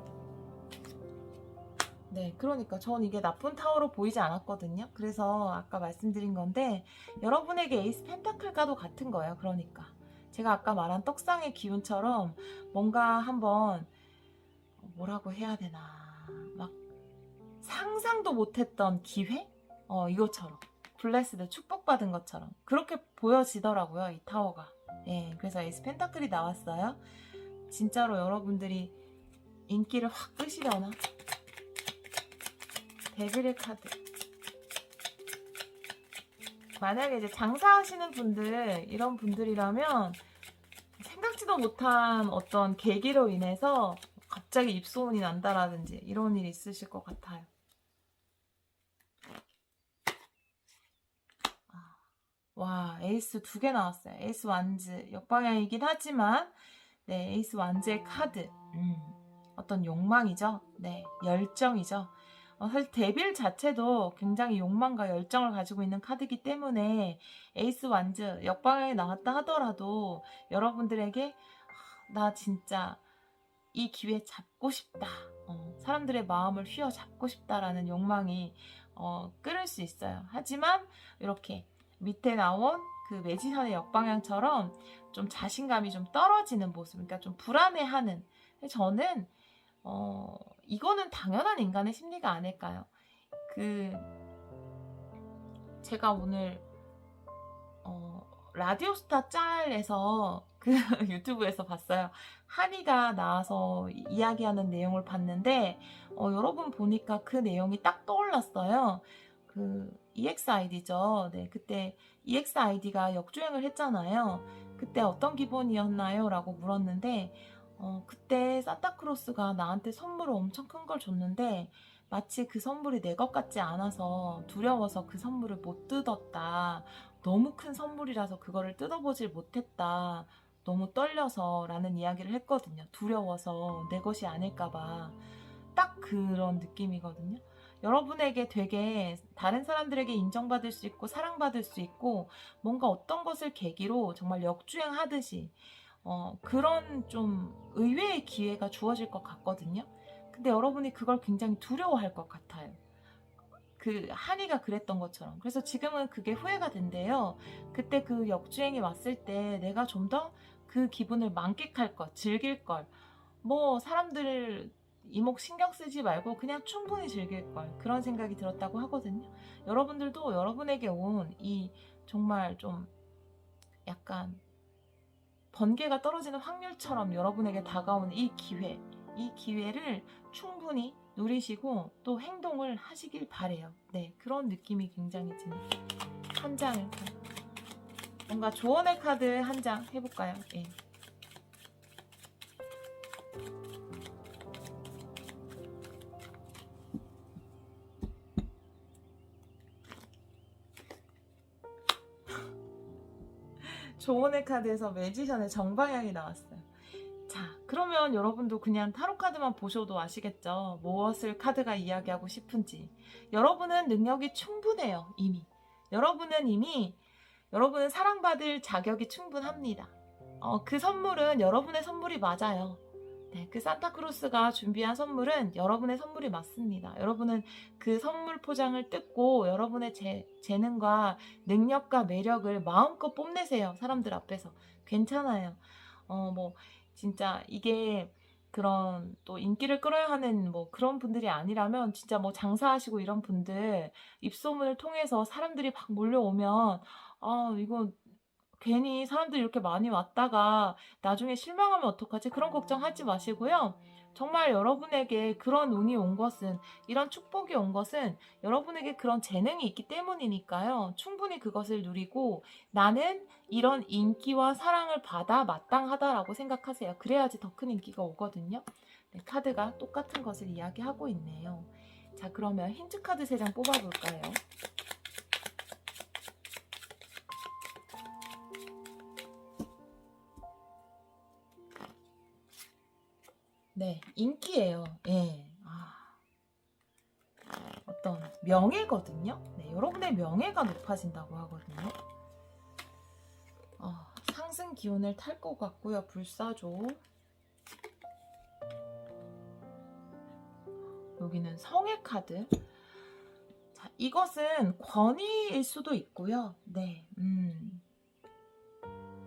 네, 그러니까 전 이게 나쁜 타워로 보이지 않았거든요. 그래서 아까 말씀드린 건데, 여러분에게 에이스 펜타클과도 같은 거예요. 그러니까 제가 아까 말한 떡상의 기운처럼 뭔가 한번 뭐라고 해야 되나, 막 상상도 못했던 기회? 이것처럼 블레스드, 축복받은 것처럼 그렇게 보여지더라고요, 이 타워가. 예, 그래서 에이스 펜타클이 나왔어요. 진짜로 여러분들이 인기를 확 끄시려나? 데빌의 카드. 만약에 이제 장사하시는 분들, 이런 분들이라면 생각지도 못한 어떤 계기로 인해서 갑자기 입소문이 난다라든지 이런 일이 있으실 것 같아요. 와, 에이스 2개 나왔어요. 에이스 완즈, 역방향이긴 하지만, 네, 에이스 완즈의 카드. 어떤 욕망이죠. 네, 열정이죠. 사실 데빌 자체도 굉장히 욕망과 열정을 가지고 있는 카드이기 때문에 에이스 완즈 역방향이 나왔다 하더라도 여러분들에게 나 진짜 이 기회 잡고 싶다. 사람들의 마음을 휘어잡고 싶다라는 욕망이 끓을 수 있어요. 하지만 이렇게 밑에 나온 그 매지선의 역방향처럼 좀 자신감이 좀 떨어지는 모습, 그러니까 좀 불안해하는. 저는 이거는 당연한 인간의 심리가 아닐까요? 제가 오늘 라디오스타 짤에서 그 유튜브에서 봤어요. 한이가 나와서 이야기하는 내용을 봤는데, 여러분 보니까 그 내용이 딱 떠올랐어요. 그 EXID죠. 네, 그때 EXID가 역주행을 했잖아요. 그때 어떤 기분이었나요? 라고 물었는데, 그때 산타크로스가 나한테 선물을 엄청 큰 걸 줬는데, 마치 그 선물이 내 것 같지 않아서 두려워서 그 선물을 못 뜯었다. 너무 큰 선물이라서 그거를 뜯어보질 못했다. 너무 떨려서 라는 이야기를 했거든요. 두려워서 내 것이 아닐까봐. 딱 그런 느낌이거든요. 여러분에게 되게 다른 사람들에게 인정받을 수 있고 사랑받을 수 있고 뭔가 어떤 것을 계기로 정말 역주행하듯이 그런 좀 의외의 기회가 주어질 것 같거든요. 근데 여러분이 그걸 굉장히 두려워할 것 같아요. 그 한이가 그랬던 것처럼. 그래서 지금은 그게 후회가 된대요. 그때 그 역주행이 왔을 때 내가 좀 더 그 기분을 만끽할 것, 즐길 걸. 뭐 사람들 이목 신경 쓰지 말고 그냥 충분히 즐길 걸. 그런 생각이 들었다고 하거든요. 여러분들도 여러분에게 온 이 정말 좀 약간 번개가 떨어지는 확률처럼 여러분에게 다가온 이 기회를 충분히 누리시고 또 행동을 하시길 바래요. 네, 그런 느낌이 굉장히 드네요. 한 장을 뭔가 조언의 카드 한 장 해볼까요? 예. 조언의 카드에서 매지션의 정방향이 나왔어요. 자, 그러면 여러분도 그냥 타로 카드만 보셔도 아시겠죠? 무엇을 카드가 이야기하고 싶은지. 여러분은 능력이 충분해요, 이미. 여러분은 사랑받을 자격이 충분합니다. 그 선물은 여러분의 선물이 맞아요. 네, 그 산타크로스가 준비한 선물은 여러분의 선물이 맞습니다. 여러분은 그 선물 포장을 뜯고 여러분의 재능과 능력과 매력을 마음껏 뽐내세요. 사람들 앞에서. 괜찮아요. 뭐 진짜 이게 그런 또 인기를 끌어야 하는 뭐 그런 분들이 아니라면 진짜 뭐 장사하시고 이런 분들 입소문을 통해서 사람들이 막 몰려오면 이거 괜히 사람들이 이렇게 많이 왔다가 나중에 실망하면 어떡하지? 그런 걱정하지 마시고요. 정말 여러분에게 그런 운이 온 것은, 이런 축복이 온 것은 여러분에게 그런 재능이 있기 때문이니까요. 충분히 그것을 누리고 나는 이런 인기와 사랑을 받아 마땅하다라고 생각하세요. 그래야지 더 큰 인기가 오거든요. 네, 카드가 똑같은 것을 이야기하고 있네요. 자, 그러면 힌트 카드 3장 뽑아볼까요? 네, 인기예요. 예. 어떤 명예거든요. 네, 여러분의 명예가 높아진다고 하거든요. 상승 기운을 탈 것 같고요. 불사조. 여기는 성의 카드. 자, 이것은 권위일 수도 있고요. 네,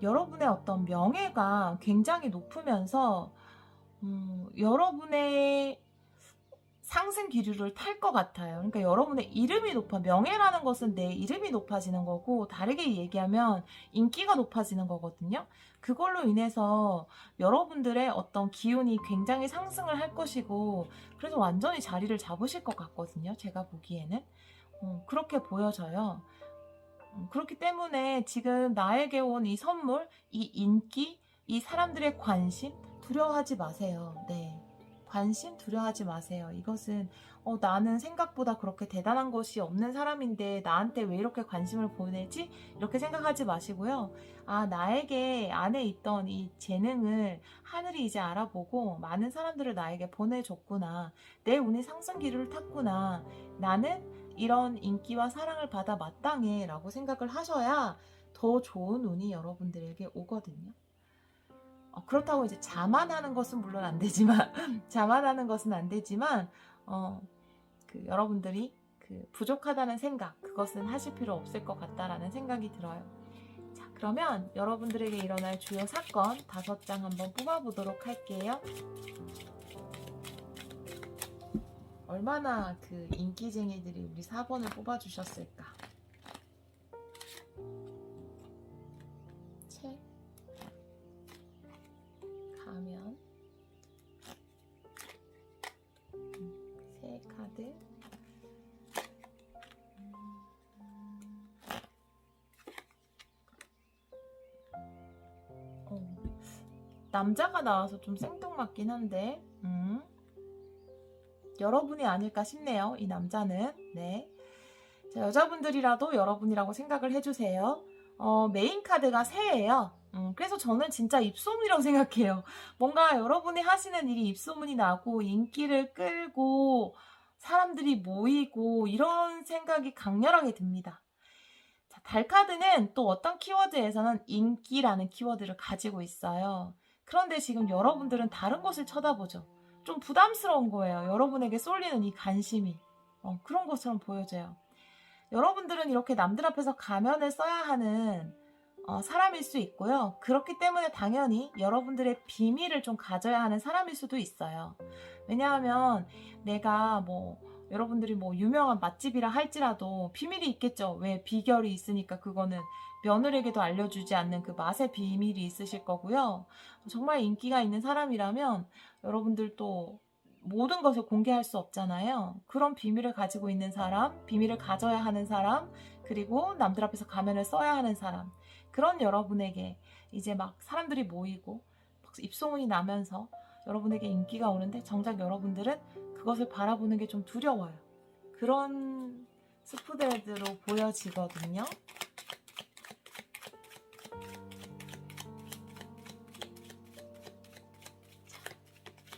여러분의 어떤 명예가 굉장히 높으면서 여러분의 상승 기류를 탈 것 같아요. 그러니까 여러분의 이름이 명예라는 것은 내 이름이 높아지는 거고, 다르게 얘기하면 인기가 높아지는 거거든요. 그걸로 인해서 여러분들의 어떤 기운이 굉장히 상승을 할 것이고, 그래서 완전히 자리를 잡으실 것 같거든요. 제가 보기에는. 그렇게 보여져요. 그렇기 때문에 지금 나에게 온 이 선물, 이 인기, 이 사람들의 관심 두려워하지 마세요. 네. 관심 두려워하지 마세요. 이것은 나는 생각보다 그렇게 대단한 것이 없는 사람인데 나한테 왜 이렇게 관심을 보내지? 이렇게 생각하지 마시고요. 나에게 안에 있던 이 재능을 하늘이 이제 알아보고 많은 사람들을 나에게 보내줬구나. 내 운이 상승 기류를 탔구나. 나는 이런 인기와 사랑을 받아 마땅해 라고 생각을 하셔야 더 좋은 운이 여러분들에게 오거든요. 그렇다고 이제 자만하는 것은 물론 안 되지만 자만하는 것은 안 되지만 여러분들이 부족하다는 생각, 그것은 하실 필요 없을 것 같다라는 생각이 들어요. 자, 그러면 여러분들에게 일어날 주요 사건 5장 한번 뽑아보도록 할게요. 얼마나 인기쟁이들이 우리 4번을 뽑아주셨을까. 책, 가면, 새 카드, 남자가 나와서 좀 생뚱맞긴 한데 여러분이 아닐까 싶네요. 이 남자는. 네. 자, 여자분들이라도 여러분이라고 생각을 해주세요. 메인 카드가 새예요. 그래서 저는 진짜 입소문이라고 생각해요. 뭔가 여러분이 하시는 일이 입소문이 나고 인기를 끌고 사람들이 모이고 이런 생각이 강렬하게 듭니다. 자, 달 카드는 또 어떤 키워드에서는 인기라는 키워드를 가지고 있어요. 그런데 지금 여러분들은 다른 것을 쳐다보죠. 좀 부담스러운 거예요. 여러분에게 쏠리는 이 관심이. 그런 것처럼 보여져요. 여러분들은 이렇게 남들 앞에서 가면을 써야 하는 사람일 수 있고요. 그렇기 때문에 당연히 여러분들의 비밀을 좀 가져야 하는 사람일 수도 있어요. 왜냐하면 내가 여러분들이 유명한 맛집이라 할지라도 비밀이 있겠죠. 왜? 비결이 있으니까 그거는 며느리에게도 알려주지 않는 그 맛의 비밀이 있으실 거고요. 정말 인기가 있는 사람이라면 여러분들도 모든 것을 공개할 수 없잖아요. 그런 비밀을 가지고 있는 사람, 비밀을 가져야 하는 사람, 그리고 남들 앞에서 가면을 써야 하는 사람, 그런 여러분에게 이제 막 사람들이 모이고 입소문이 나면서 여러분에게 인기가 오는데 정작 여러분들은 그것을 바라보는 게 좀 두려워요. 그런 스푸드헤드로 보여지거든요.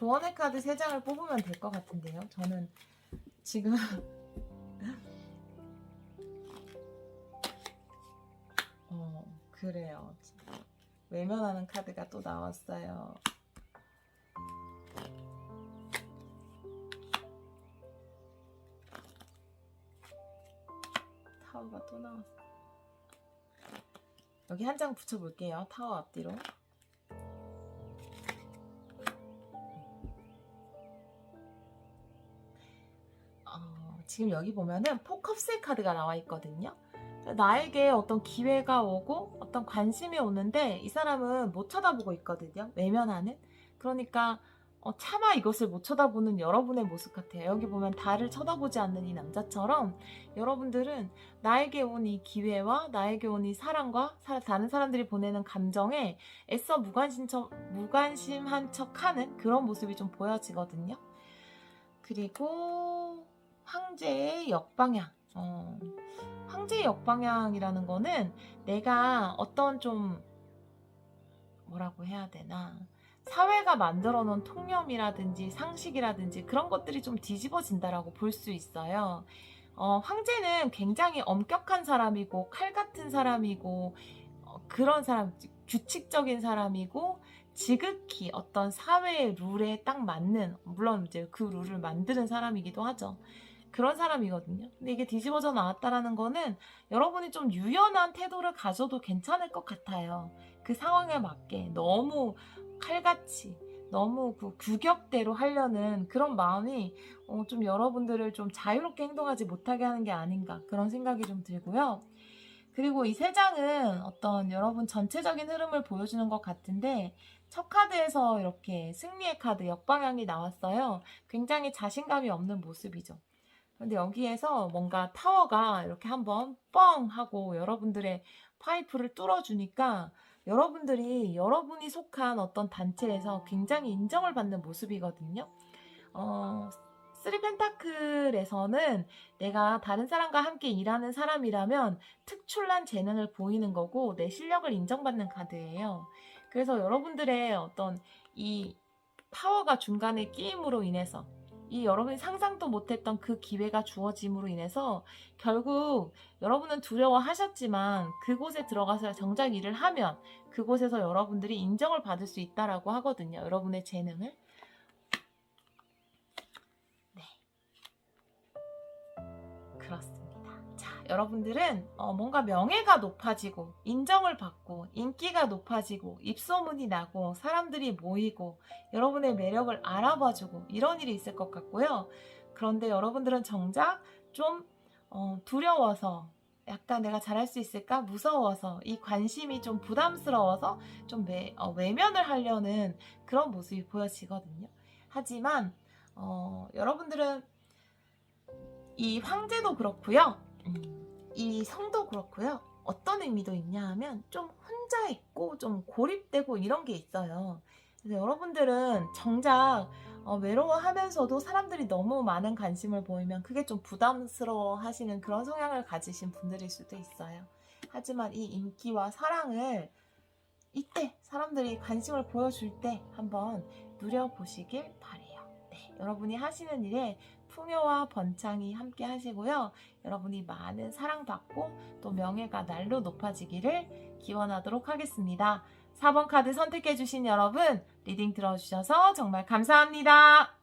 조언의 카드 3장을 뽑으면 될 것 같은데요. 저는 지금 그래요. 외면하는 카드가 또 나왔어요. 타워가 또 나왔어. 여기 한 장 붙여볼게요. 타워 앞뒤로. 지금 여기 보면은 포컵스의 카드가 나와 있거든요. 나에게 어떤 기회가 오고 어떤 관심이 오는데 이 사람은 못 쳐다보고 있거든요. 외면하는. 그러니까 차마 이것을 못 쳐다보는 여러분의 모습 같아요. 여기 보면 달을 쳐다보지 않는 이 남자처럼 여러분들은 나에게 온 이 기회와 나에게 온 이 사랑과 다른 사람들이 보내는 감정에 애써 무관심한 척하는 그런 모습이 좀 보여지거든요. 그리고 황제의 역방향. 황제의 역방향이라는 거는 내가 어떤 좀 뭐라고 해야 되나, 사회가 만들어 놓은 통념이라든지 상식이라든지 그런 것들이 좀 뒤집어진다라고 볼 수 있어요. 황제는 굉장히 엄격한 사람이고 칼 같은 사람이고 그런 사람, 규칙적인 사람이고 지극히 어떤 사회의 룰에 딱 맞는, 물론 이제 그 룰을 만드는 사람이기도 하죠. 그런 사람이거든요. 근데 이게 뒤집어져 나왔다라는 거는 여러분이 좀 유연한 태도를 가져도 괜찮을 것 같아요. 그 상황에 맞게 너무 칼같이 너무 그 규격대로 하려는 그런 마음이 좀 여러분들을 좀 자유롭게 행동하지 못하게 하는 게 아닌가, 그런 생각이 좀 들고요. 그리고 이 3장은 어떤 여러분 전체적인 흐름을 보여주는 것 같은데, 첫 카드에서 이렇게 승리의 카드 역방향이 나왔어요. 굉장히 자신감이 없는 모습이죠. 근데 여기에서 뭔가 타워가 이렇게 한번 뻥 하고 여러분들의 파이프를 뚫어주니까 여러분들이 여러분이 속한 어떤 단체에서 굉장히 인정을 받는 모습이거든요. 3펜타클에서는 내가 다른 사람과 함께 일하는 사람이라면 특출난 재능을 보이는 거고 내 실력을 인정받는 카드예요. 그래서 여러분들의 어떤 이 파워가 중간에 끼임으로 인해서 이 여러분이 상상도 못했던 그 기회가 주어짐으로 인해서 결국 여러분은 두려워하셨지만 그곳에 들어가서 정작 일을 하면 그곳에서 여러분들이 인정을 받을 수 있다라고 하거든요. 여러분의 재능을. 네. 그렇습니다. 자, 여러분들은 뭔가 명예가 높아지고 인정을 받고 인기가 높아지고 입소문이 나고 사람들이 모이고 여러분의 매력을 알아봐주고 이런 일이 있을 것 같고요. 그런데 여러분들은 정작 좀 두려워서, 약간 내가 잘할 수 있을까? 무서워서, 이 관심이 좀 부담스러워서 좀 외면을 하려는 그런 모습이 보여지거든요. 하지만 여러분들은 이 황제도 그렇고요. 이 성도 그렇고요. 어떤 의미도 있냐 하면 좀 혼자 있고 좀 고립되고 이런 게 있어요. 그래서 여러분들은 정작 외로워하면서도 사람들이 너무 많은 관심을 보이면 그게 좀 부담스러워 하시는 그런 성향을 가지신 분들일 수도 있어요. 하지만 이 인기와 사랑을 이때 사람들이 관심을 보여줄 때 한번 누려보시길 바래요. 네, 여러분이 하시는 일에 풍요와 번창이 함께 하시고요. 여러분이 많은 사랑받고 또 명예가 날로 높아지기를 기원하도록 하겠습니다. 4번 카드 선택해주신 여러분, 리딩 들어주셔서 정말 감사합니다.